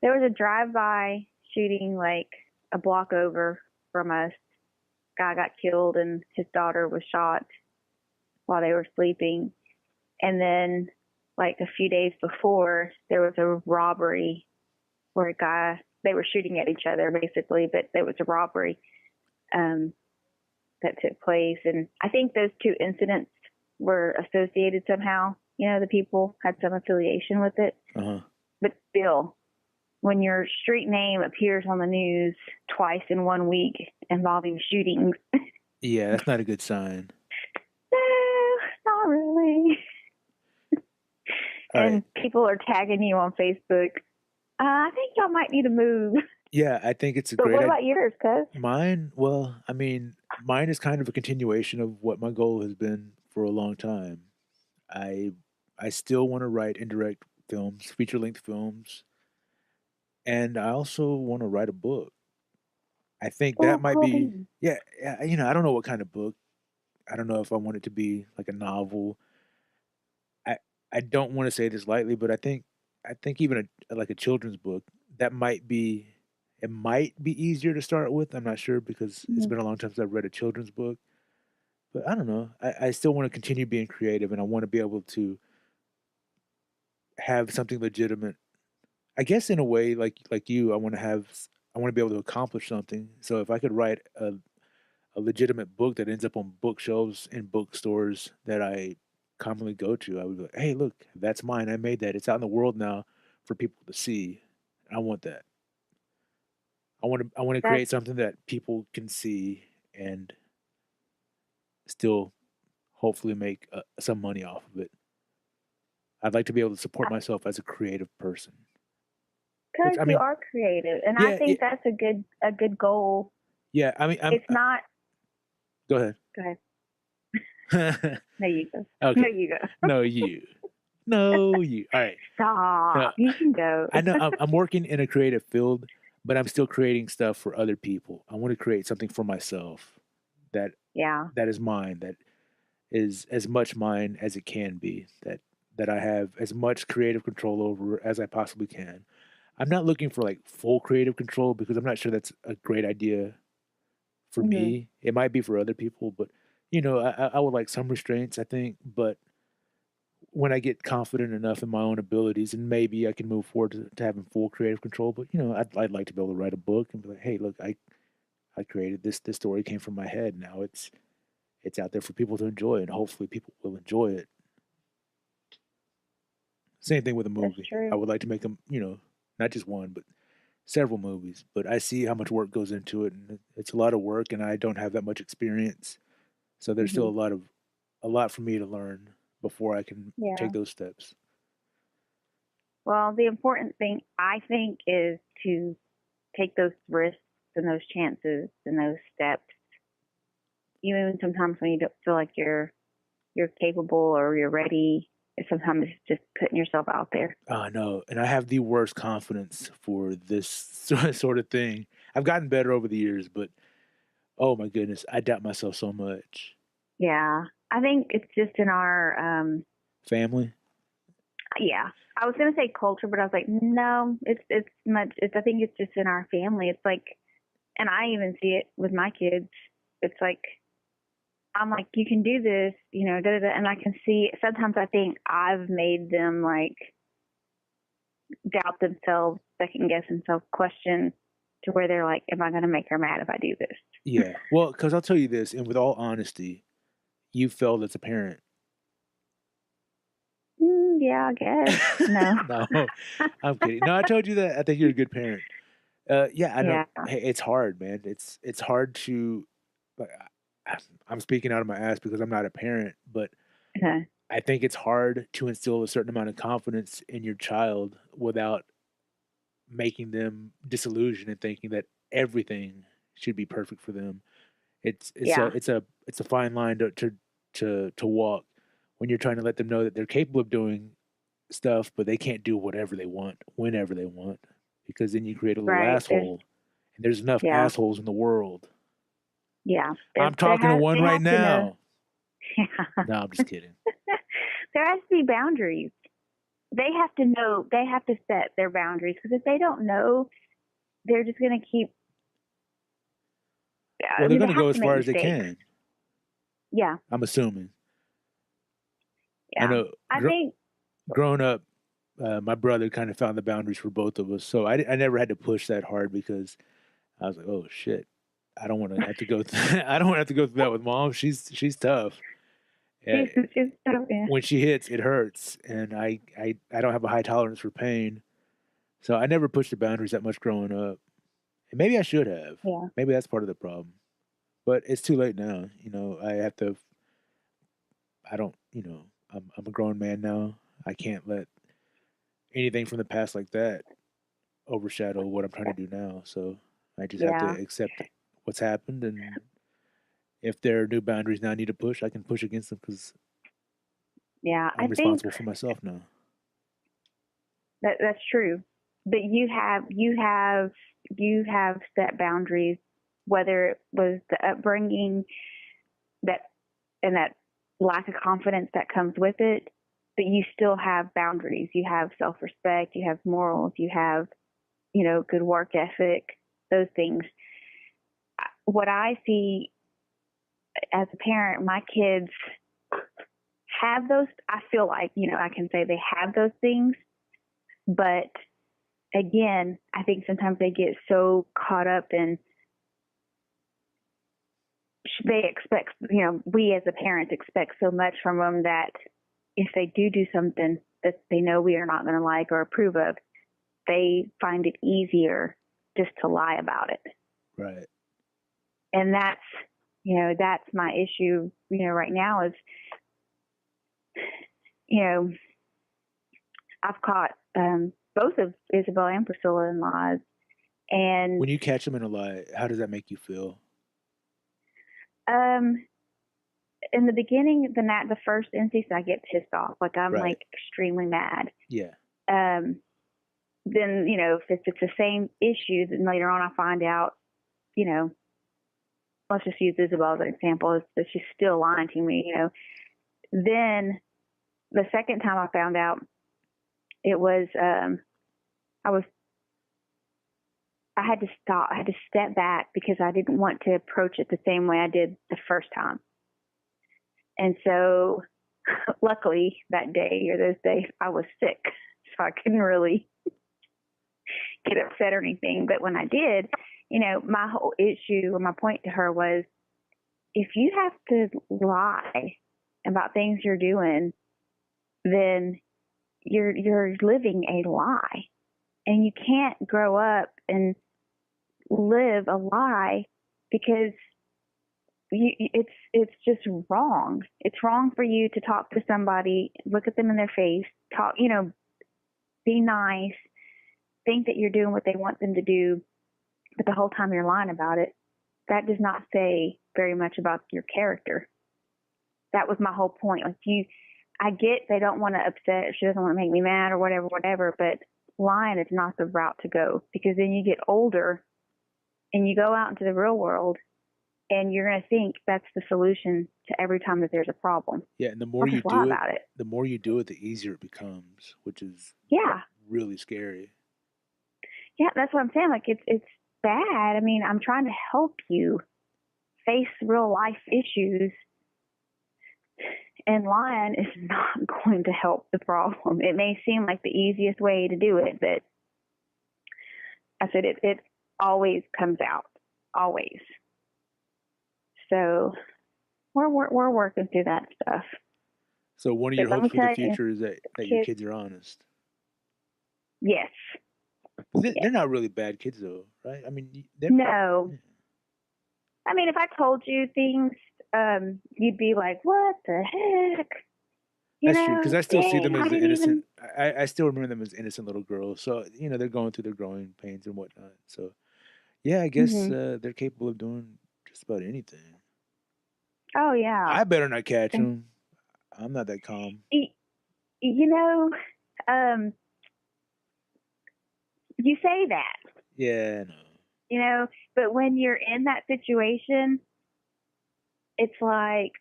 B: There was a drive-by shooting like a block over from us. Guy got killed and his daughter was shot while they were sleeping. And then like a few days before, there was a robbery where they were shooting at each other basically, but there was a robbery that took place. And I think those two incidents were associated somehow. The people had some affiliation with it.
A: Uh-huh.
B: But still, when your street name appears on the news twice in 1 week involving shootings.
A: Yeah, that's not a good sign.
B: No, not really. And people are tagging you on Facebook. I think y'all might need to move.
A: Yeah, I think it's a great idea.
B: What about yours, cuz?
A: Mine is kind of a continuation of what my goal has been for a long time. I still want to write and direct films, feature-length films, and I also want to write a book. I think that might be, I don't know what kind of book. I don't know if I want it to be like a novel. I don't want to say this lightly, but I think even like a children's book that might be easier to start with. I'm not sure because it's been a long time since I've read a children's book. But I don't know. I still want to continue being creative, and I want to be able to have something legitimate I guess in a way, like you, I want to be able to accomplish something. So if I could write a legitimate book that ends up on bookshelves in bookstores that I commonly go to, I would be like, hey, look, that's mine. I made that. It's out in the world now for people to see. I want that. I want to
B: That's
A: create something that people can see and still hopefully make some money off of it. I'd like to be able to support myself as a creative person. Which
B: because
A: I
B: you
A: mean,
B: are creative, and I
A: yeah,
B: think that's a good goal.
A: yeah. I mean,
B: It's not.
A: go ahead.
B: Go ahead. No, you go. No,
A: Okay.
B: you go.
A: No, you. No, you. All right.
B: Stop. You can go.
A: I know I'm working in a creative field, but I'm still creating stuff for other people. I want to create something for myself that
B: Yeah.
A: that is mine, that is as much mine as it can be, that I have as much creative control over as I possibly can. I'm not looking for like full creative control because I'm not sure that's a great idea for
B: Hmm.
A: me. It might be for other people, but I would like some restraints, I think, but when I get confident enough in my own abilities, and maybe I can move forward to having full creative control. But I'd like to be able to write a book and be like, hey, look, I created this. This story came from my head. Now it's out there for people to enjoy, and hopefully people will enjoy it. Same thing with a
B: That's
A: movie. I
B: true.
A: would like to make them, not just one, but several movies. But I see how much work goes into it, and it's a lot of work, and I don't have that much experience, so there's still
B: Hmm.
A: a lot for me to learn before I can
B: Yeah.
A: take those steps.
B: Well, the important thing I think is to take those risks and those chances and those steps, even sometimes when you don't feel like you're capable or you're ready. Sometimes it's just putting yourself out there.
A: No, and I have the worst confidence for this sort of thing. I've gotten better over the years, but oh my goodness, I doubt myself so much.
B: Yeah, I think it's just in our
A: Family?
B: yeah. I was gonna say culture, but I was like, no, it's much. It's I think it's just in our family. It's like, and I even see it with my kids. It's like I'm like, you can do this, da da da, and I can see. Sometimes I think I've made them like doubt themselves, second guess themselves, question to where they're like, am I gonna make her mad if I do this?
A: Yeah. Well, because I'll tell you this, and with all honesty, you failed as a parent.
B: Yeah, I guess. No.
A: No, I'm kidding. No, I told you that. I think you're a good parent. Yeah, I know.
B: Yeah.
A: Hey, it's hard, man. It's hard to. Like, I'm speaking out of my ass because I'm not a parent, but
B: Okay.
A: I think it's hard to instill a certain amount of confidence in your child without making them disillusioned and thinking that everything should be perfect for them.
B: Yeah.
A: It's a fine line to walk when you're trying to let them know that they're capable of doing stuff, but they can't do whatever they want whenever they want, because then you create a little
B: Right.
A: asshole, and there's enough
B: Yeah.
A: assholes in the world.
B: Yeah.
A: I'm talking to one
B: They
A: right
B: have to know.
A: now. No, I'm just kidding.
B: There has to be boundaries. They have to know. They have to set their boundaries because if they don't know, they're just going to keep.
A: Well,
B: I
A: they're
B: mean,
A: going
B: they
A: to go
B: have
A: as
B: to make
A: far as they
B: mistakes.
A: can.
B: Yeah.
A: I'm assuming. I
B: Yeah.
A: know.
B: I think.
A: Growing up, my brother kind of found the boundaries for both of us. So I never had to push that hard because I was like, oh shit, I don't want to have to go. I don't want to have to go through that with mom. She's tough. Yeah,
B: It's so, yeah.
A: when she hits, it hurts, and I don't have a high tolerance for pain. So I never pushed the boundaries that much growing up. And maybe I should have.
B: Yeah.
A: Maybe that's part of the problem. But it's too late now. I have to. I don't. I'm a grown man now. I can't let anything from the past like that overshadow what I'm trying to do now. So I just have to
B: Yeah.
A: accept what's happened, and if there are new boundaries now I need to push, I can push against them because
B: Yeah. I
A: I'm
B: think
A: responsible for myself now.
B: that's true. But you have set boundaries, whether it was the upbringing that and that lack of confidence that comes with it, but you still have boundaries. You have self-respect, you have morals, you have, good work ethic, those things. What I see as a parent, my kids have those. I feel like, I can say they have those things, but again, I think sometimes they get so caught up in, they expect, we as a parent expect so much from them that if they do something that they know we are not going to like or approve of, they find it easier just to lie about it.
A: Right.
B: And that's my issue, right now is, I've caught both of Isabel and Priscilla in lies. And
A: when you catch them in a lie, how does that make you feel?
B: In the beginning, the first instance, I get pissed off. Like, I'm
A: right.
B: like extremely mad.
A: Yeah.
B: Then, if it's the same issue, then later on I find out, let's just use Isabel as an example, that she's still lying to me, Then the second time I found out, it was, I had to stop. I had to step back because I didn't want to approach it the same way I did the first time. And so luckily that day or those days I was sick, so I couldn't really get upset or anything. But when I did, my whole issue or my point to her was, if you have to lie about things you're doing, then you're living a lie. And you can't grow up and live a lie because it's just wrong. It's wrong for you to talk to somebody, look at them in their face, talk, be nice, think that you're doing what they want them to do, but the whole time you're lying about it. That does not say very much about your character. That was my whole point. Like, I get they don't want to upset, she doesn't want to make me mad or whatever, but lying is not the route to go, because then you get older and you go out into the real world and you're going to think that's the solution to every time that there's a problem.
A: Yeah, and the more you do it, the easier it becomes, which is really scary.
B: Yeah, that's what I'm saying. Like, it's bad. I mean, I'm trying to help you face real life issues, and lying is not going to help the problem. It may seem like the easiest way to do it, but I said it always comes out, always. So we're working through that stuff.
A: So one of your hopes for the future is that your kids are honest.
B: Yes.
A: They're not really bad kids, though, right? I mean,
B: no. Yeah. I mean, if I told you things, you'd be like, "What the heck?"
A: That's true, because I still see them as innocent. I still remember them as innocent little girls. So they're going through their growing pains and whatnot. So yeah, I guess they're capable of doing just about anything.
B: Oh yeah.
A: I better not catch them. I'm not that calm.
B: You say that.
A: Yeah, I know.
B: But when you're in that situation, it's like,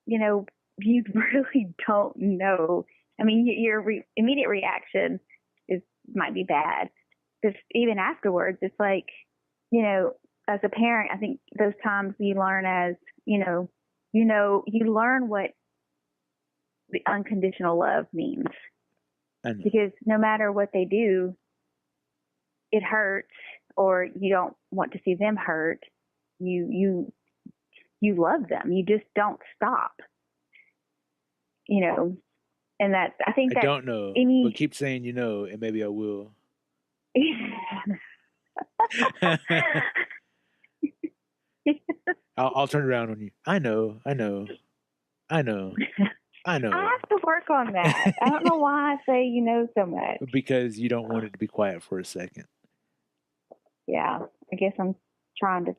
B: you really don't know. I mean, your immediate reaction might be bad. Because even afterwards, it's like, as a parent, I think those times you learn you learn what the unconditional love means. Because no matter what they do, it hurts, or you don't want to see them hurt. You love them. You just don't stop. And that, I think
A: I don't know, but keep saying and maybe I will. I'll turn around on you. I know. I have
B: to work on that. I don't know why I say so much.
A: Because you don't want it to be quiet for a second.
B: Yeah, I guess I'm trying to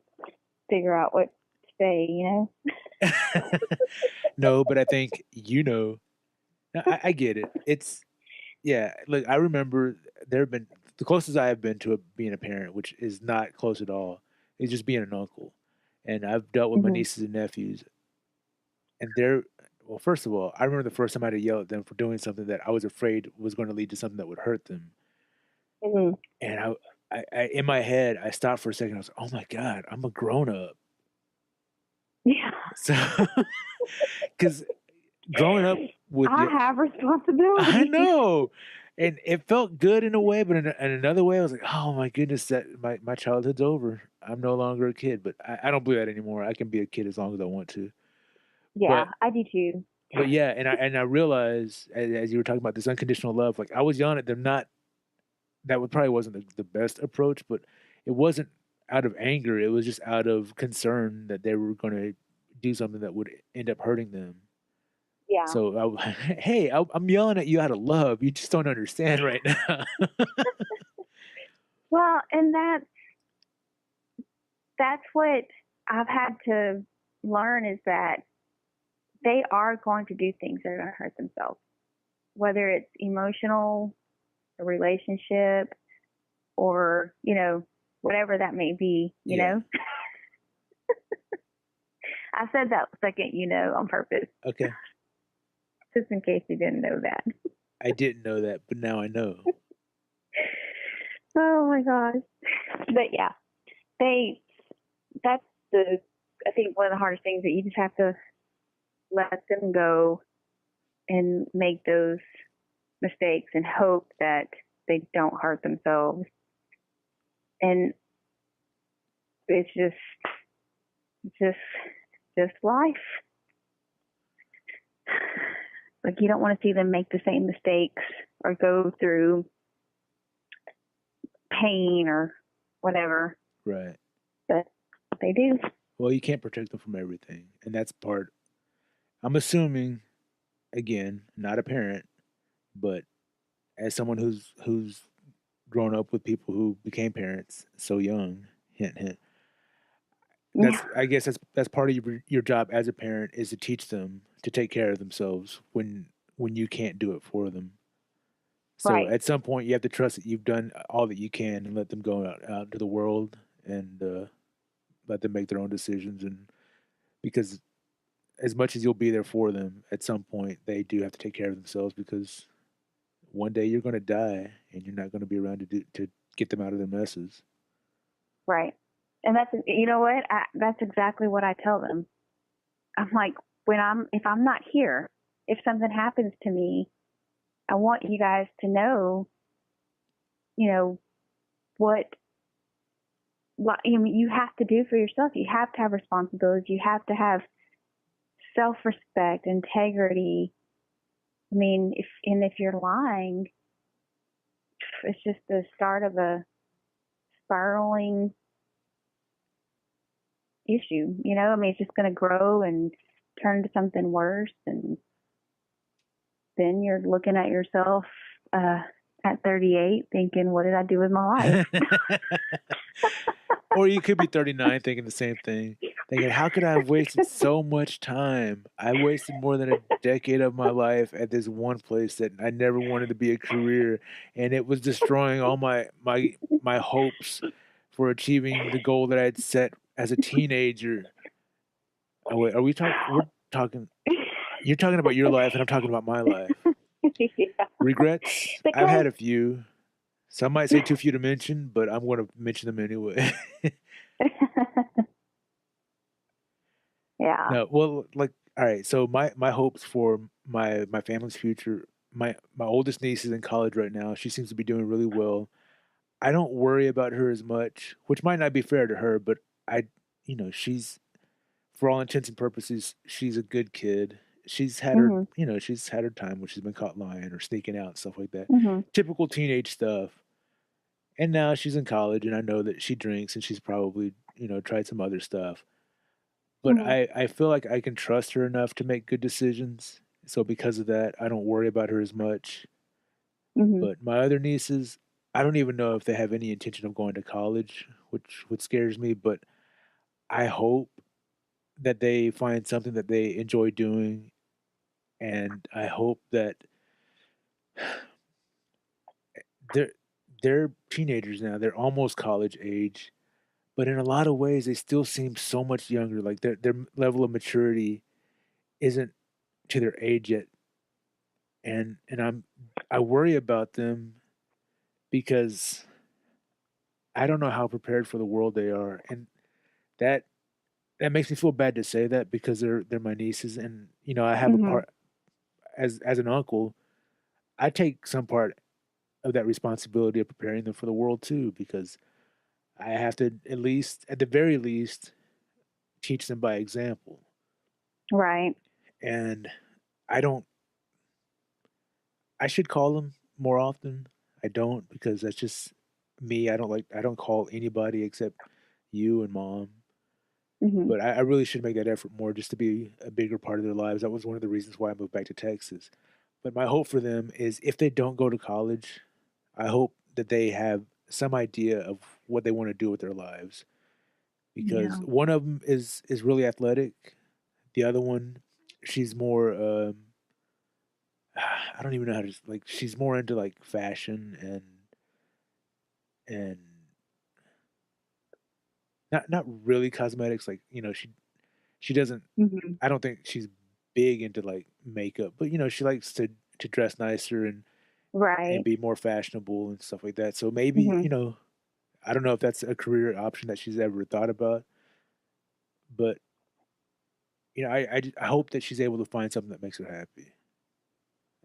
B: figure out what to say,
A: No, but I think I get it. It's, look, I remember there have been, the closest I have been to being a parent, which is not close at all, is just being an uncle. And I've dealt with my nieces and nephews. And well, first of all, I remember the first time I had to yell at them for doing something that I was afraid was going to lead to something that would hurt them. Mm-hmm. And I in my head, I stopped for a second. I was like, oh my God, I'm a grown up.
B: Yeah.
A: So, because growing up with
B: I have responsibility.
A: I know. And it felt good in a way, but in another way, I was like, "Oh my goodness, that my childhood's over. I'm no longer a kid." But I don't believe that anymore. I can be a kid as long as I want to.
B: Yeah,
A: But
B: I do too.
A: yeah, and I realized as you were talking about this unconditional love, like I was yelling at them. Not that would probably wasn't the best approach, but it wasn't out of anger. It was just out of concern that they were going to do something that would end up hurting them.
B: Yeah.
A: So, hey, I'm yelling at you out of love. You just don't understand right now.
B: Well, and that's what I've had to learn is that they are going to do things that are going to hurt themselves, whether it's emotional, a relationship, or, whatever that may be, you
A: Yeah.
B: know? I said that second, on purpose,
A: Okay.
B: just in case you didn't know that.
A: I didn't know that, but now I know.
B: Oh my gosh. But yeah, that's I think one of the hardest things that you just have to let them go and make those mistakes and hope that they don't hurt themselves. And it's just life. Like you don't want to see them make the same mistakes or go through pain or whatever.
A: Right.
B: But they do.
A: Well, you can't protect them from everything, and that's part. I'm assuming, again, not a parent, but as someone who's grown up with people who became parents so young, hint hint.
B: Yeah.
A: I guess that's part of your job as a parent is to teach them to take care of themselves when you can't do it for them. So
B: Right.
A: at some point, you have to trust that you've done all that you can and let them go out into the world and let them make their own decisions. And because as much as you'll be there for them, at some point they do have to take care of themselves because one day you're going to die and you're not going to be around to get them out of their messes.
B: Right. And that's, what? That's exactly what I tell them. I'm like, if I'm not here, if something happens to me, I want you guys to know, what you have to do for yourself. You have to have responsibilities. You have to have self-respect, integrity. I mean, if you're lying, it's just the start of a spiraling issue. I mean, it's just going to grow and turn into something worse, and then you're looking at yourself at 38 thinking, what did I do with my life?
A: Or you could be 39 thinking the same thing, thinking, how could I have wasted so much time? I wasted more than a decade of my life at this one place that I never wanted to be a career, and it was destroying all my hopes for achieving the goal that I had set as a teenager. Oh, wait, we're talking, you're talking about your life and I'm talking about my life.
B: Yeah.
A: Regrets? I've had a few. Some might say too few to mention, but I'm going to mention them anyway.
B: Yeah.
A: No, well, like, all right. So my hopes for my family's future. My oldest niece is in college right now. She seems to be doing really well. I don't worry about her as much, which might not be fair to her, but she's for all intents and purposes, she's a good kid. She's had her,
B: Mhm.
A: she's had her time when she's been caught lying or sneaking out, stuff like that.
B: Mhm.
A: Typical teenage stuff. And now she's in college, and I know that she drinks, and she's probably, tried some other stuff. But
B: Mhm.
A: I feel like I can trust her enough to make good decisions. So because of that, I don't worry about her as much.
B: Mhm.
A: But my other nieces, I don't even know if they have any intention of going to college, which scares me. But I hope that they find something that they enjoy doing, and I hope that they're they're teenagers now. They're almost college age, but in a lot of ways, they still seem so much younger. Like their level of maturity isn't to their age yet, and I worry about them because I don't know how prepared for the world they are, and that that makes me feel bad to say that because they're my nieces, and I have a
B: Mhm.
A: part as an uncle. I take some part. of that responsibility of preparing them for the world too, because I have to at the very least, teach them by example.
B: Right.
A: And I don't. I should call them more often. I don't because that's just me. I don't like. I don't call anybody except you and mom.
B: Hmm.
A: But I really should make that effort more just to be a bigger part of their lives. That was one of the reasons why I moved back to Texas. But my hope for them is if they don't go to college, I hope that they have some idea of what they want to do with their lives. Because
B: Yeah.
A: one of them is really athletic. The other one, she's more. I don't even know how to like. She's more into like fashion and not really cosmetics. Like she doesn't.
B: Hmm.
A: I don't think she's big into like makeup, but she likes to dress nicer and
B: Right.
A: be more fashionable and stuff like that. So maybe
B: Hmm.
A: I don't know if that's a career option that she's ever thought about, but I hope that she's able to find something that makes her happy.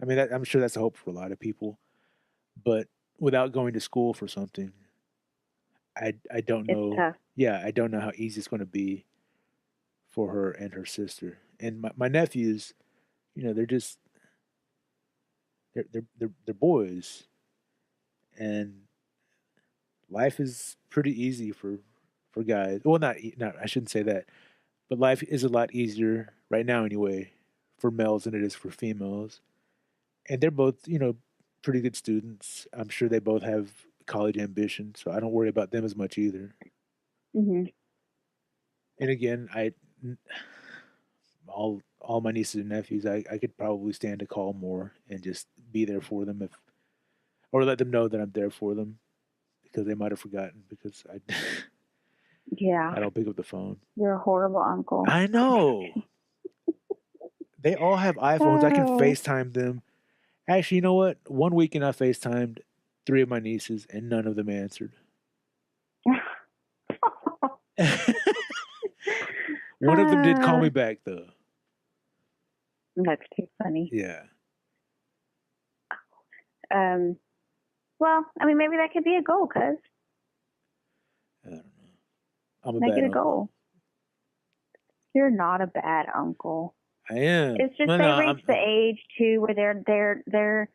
A: I mean, I'm sure that's a hope for a lot of people, but without going to school for something, I don't
B: It's
A: know.
B: tough.
A: Yeah, I don't know how easy it's going to be for her and her sister and my nephews. They're just they're boys, and life is pretty easy for guys. Well, not I shouldn't say that, but life is a lot easier right now anyway for males than it is for females. And they're both pretty good students. I'm sure they both have college ambition, so I don't worry about them as much either.
B: Hmm.
A: And again, I all my nieces and nephews, I could probably stand a call more and just be there for them if or let them know that I'm there for them because they might have forgotten because I
B: Yeah.
A: I don't pick up the phone.
B: You're a horrible uncle.
A: I know. They all have iPhones. I can
B: Oh.
A: FaceTime them. Actually, you know what? One weekend I FaceTimed three of my nieces and none of them answered. One of them did call me back though.
B: That's too funny.
A: Yeah.
B: Um, well, I mean, maybe that could be a goal, cuz.
A: I don't know. I'm a
B: Make
A: bad
B: it a
A: uncle.
B: goal. You're not a bad uncle.
A: I am.
B: It's just
A: No,
B: they
A: no,
B: reach the age too where they're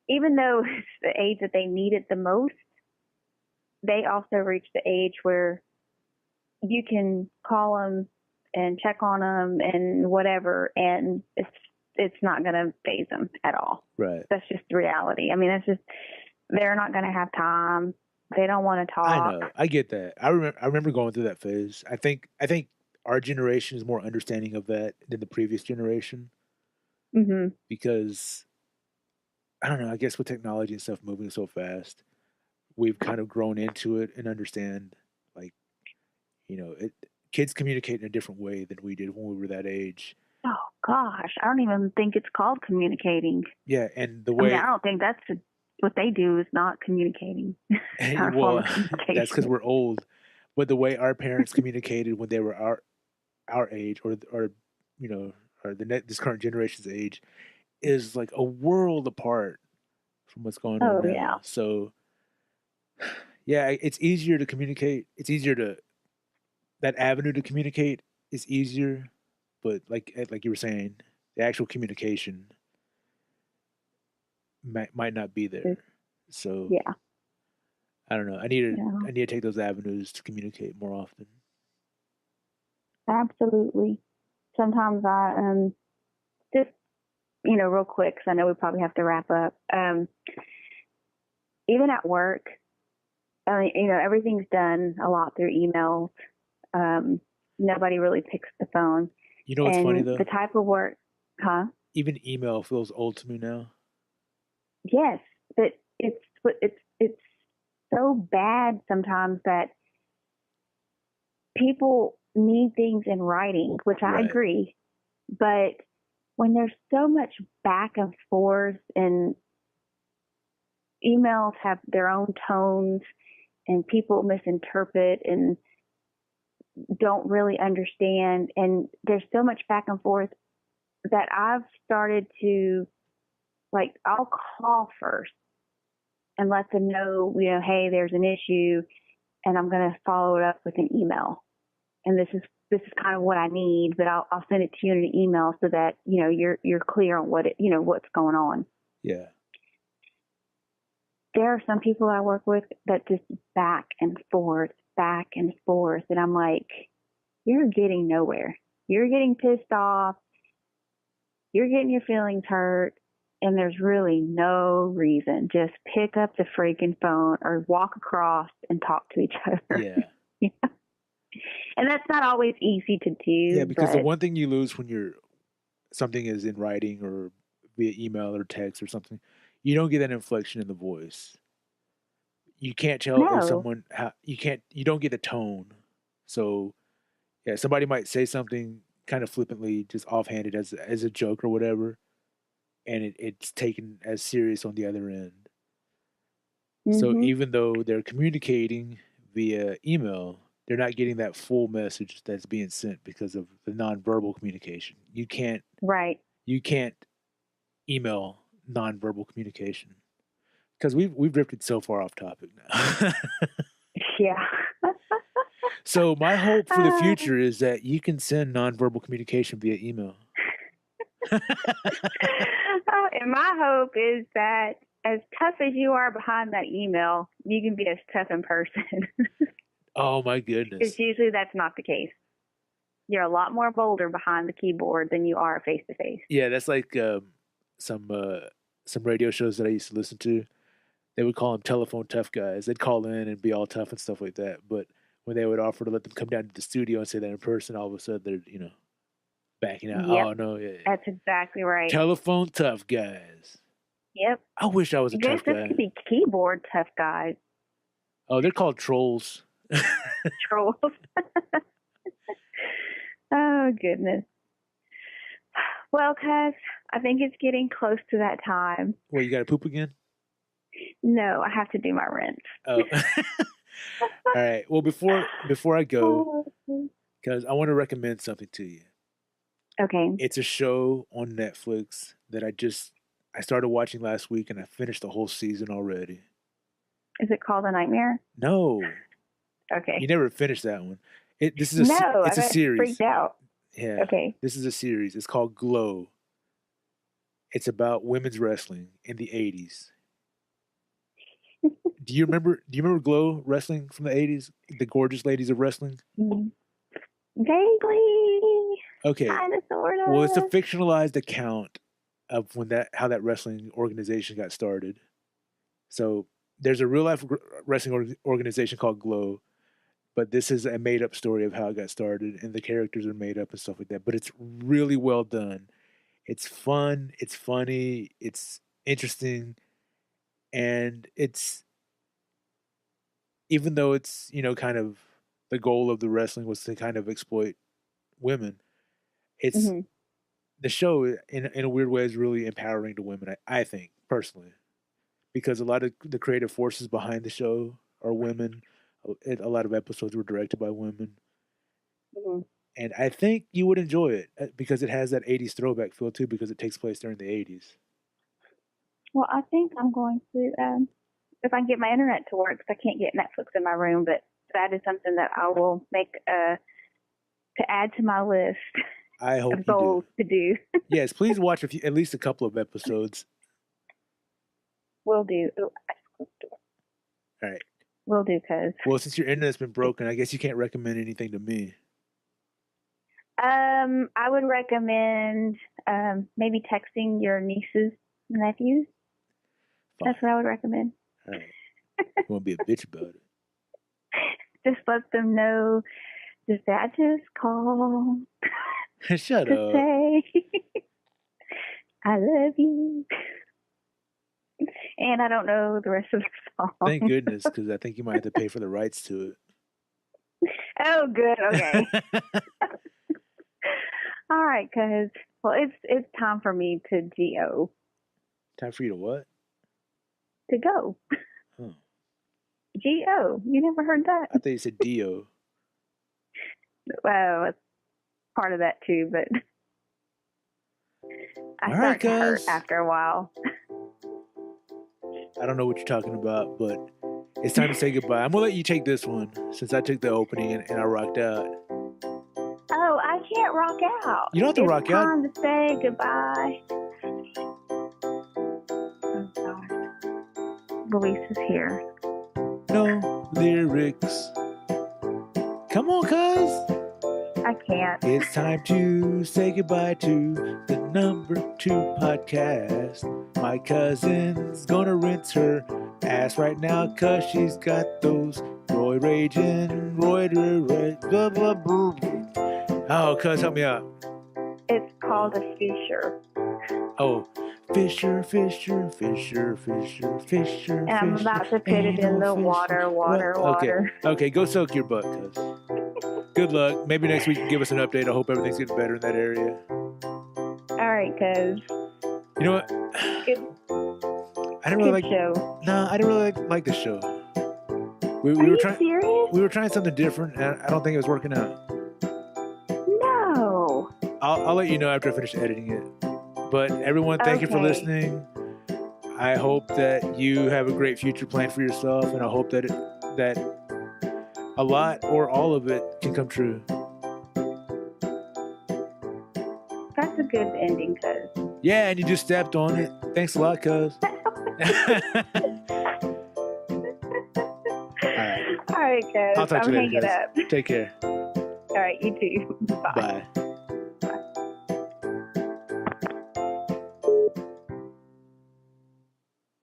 B: even though it's the age that they need it the most, they also reach the age where you can call them and check on them and whatever, and it's not going to faze them at all.
A: right.
B: That's just the reality. I mean, that's just they're not going to have time. They don't want to
A: I
B: talk.
A: know. I get that. I remember going through that phase. I think our generation is more understanding of that than the previous generation
B: Mhm.
A: because I don't know, I guess with technology and stuff moving so fast, we've kind of grown into it and understand like, kids communicate in a different way than we did when we were that age.
B: Oh gosh, I don't even think it's called communicating.
A: Yeah, and the
B: I mean,
A: way
B: I don't think that's what they do is not communicating. It's not a form
A: well,
B: of
A: that's because
B: communication.
A: we're old, but the way our parents communicated when they were our age or you know this current generation's age is like a world apart from what's going on
B: Oh yeah.
A: now. So yeah, it's easier to communicate. It's easier to that avenue to communicate is easier, but like you were saying, the actual communication might not be there. So
B: Yeah.
A: I don't know.
B: Yeah.
A: I need to take those avenues to communicate more often.
B: Absolutely. Sometimes I just real quick, because I know we probably have to wrap up. Even at work, I mean, everything's done a lot through emails. Nobody really picks the phone,
A: You know what's funny
B: and
A: though?
B: the type of work, huh?
A: Even email feels old to me now.
B: Yes, but it's so bad sometimes that people need things in writing, which I
A: Right.
B: agree. But when there's so much back and forth, and emails have their own tones, and people misinterpret and don't really understand, and there's so much back and forth that I've started to like, I'll call first and let them know, hey, there's an issue, and I'm going to follow it up with an email. And this is kind of what I need, but I'll send it to you in an email so that, you're clear on what's going on.
A: Yeah.
B: There are some people I work with that just back and forth. And I'm like, you're getting nowhere. You're getting pissed off. You're getting your feelings hurt. And there's really no reason. Just pick up the freaking phone or walk across and talk to each other.
A: Yeah.
B: And that's not always easy to do.
A: Yeah, because the one thing you lose when something is in writing or via email or text or something, you don't get that inflection in the voice. You can't tell if someone you don't get the tone. So yeah, somebody might say something kind of flippantly, just offhanded as a joke or whatever, and it's taken as serious on the other end. Mm-hmm. So even though they're communicating via email, they're not getting that full message that's being sent because of the nonverbal communication. You can't email nonverbal communication. Because we've drifted so far off topic now.
B: Yeah.
A: So my hope for the future is that you can send nonverbal communication via email.
B: And my hope is that as tough as you are behind that email, you can be as tough in person.
A: Oh my goodness.
B: Because usually that's not the case. You're a lot more bolder behind the keyboard than you are face to face.
A: Yeah, that's like some radio shows that I used to listen to. They would call them telephone tough guys. They'd call in and be all tough and stuff like that. But when they would offer to let them come down to the studio and say that in person, all of a sudden they're, backing out.
B: Yep.
A: Oh, no. Yeah.
B: That's exactly right.
A: Telephone tough guys.
B: Yep.
A: I wish I was a tough guy.
B: This could be keyboard tough guys.
A: Oh, they're called trolls.
B: Trolls. Oh, goodness. Well, cuz, I think it's getting close to that time.
A: Well, you got to poop again?
B: No, I have to do my rent.
A: Oh. All right. Well, before I go, because I want to recommend something to you.
B: Okay.
A: It's a show on Netflix that I started watching last week, and I finished the whole season already.
B: Is it called A Nightmare?
A: No.
B: Okay.
A: You never finished that one. It's a series.
B: Freaked out.
A: Yeah.
B: Okay.
A: This is a series. It's called Glow. It's about women's wrestling in the 80s. Do you remember Glow wrestling from the 80s? The gorgeous ladies of wrestling?
B: Vaguely.
A: Okay.
B: Kind of, sort of.
A: Well, it's a fictionalized account of how that wrestling organization got started. So there's a real life wrestling organization called Glow, but this is a made up story of how it got started, and the characters are made up and stuff like that. But it's really well done. It's fun. It's funny. It's interesting. And it's, even though it's, kind of the goal of the wrestling was to kind of exploit women, it's the show in a weird way is really empowering to women, I think, personally, because a lot of the creative forces behind the show are women. A lot of episodes were directed by women. And I think you would enjoy it because it has that 80s throwback feel too, because it takes place during the 80s.
B: Well, I think I'm going to, if I can get my internet to work, because I can't get Netflix in my room, but that is something that I will make to add to my list.
A: I hope
B: of goals to do.
A: Yes, please watch at least a couple of episodes.
B: Will do. Ooh, I just closed the door.
A: All right.
B: Will do, cuz.
A: Well, since your internet's been broken, I guess you can't recommend anything to me.
B: I would recommend maybe texting your nieces and nephews. Fine. That's what I would recommend.
A: All right. You won't be a bitch about it.
B: Just let them know. Just I just call.
A: Shut
B: to
A: up.
B: Say, I love you. And I don't know the rest of the song.
A: Thank goodness, because I think you might have to pay for the rights to it.
B: Oh, good. Okay. All right, cuz. Well, it's time for me to go.
A: Time for you to what?
B: To go.
A: Oh.
B: G-O. You never heard that?
A: I thought you said D-O.
B: Well, it's part of that too, but I
A: All
B: start
A: right,
B: to hurt after a while.
A: I don't know what you're talking about, but it's time to say goodbye. I'm going to let you take this one since I took the opening and I rocked out.
B: Oh, I can't rock out.
A: You don't have to rock out.
B: It's time to say goodbye. Oh, God. Luis is here.
A: No lyrics. Come on, cuz.
B: I can't.
A: It's time to say goodbye to the number 2 podcast. My cousin's gonna rinse her ass right now cause she's got those Roy raging, blah, blah, blah. Oh, cuz, help me out.
B: It's called a fisher.
A: Oh, Fisher.
B: And I'm about to put it in the water.
A: Okay, go soak your butt, cuz. Good luck. Maybe next week you can give us an update. I hope everything's getting better in that area.
B: All right, cuz.
A: You know what? I didn't really like
B: show.
A: No, I didn't really like this show. We
B: Are
A: were
B: you
A: trying.
B: serious?
A: We were trying something different, and I don't think it was working out.
B: No.
A: I'll let you know after I finish editing it. But everyone, thank you for listening. I hope that you have a great future planned for yourself, and I hope that that a lot or all of it can come true.
B: That's a good ending, cuz.
A: Yeah, and you just stepped on it. Thanks a lot, cuz.
B: All right, cuz.
A: I'll talk to you later,
B: hanging up.
A: Take care.
B: All right, you too. Bye.
A: Bye.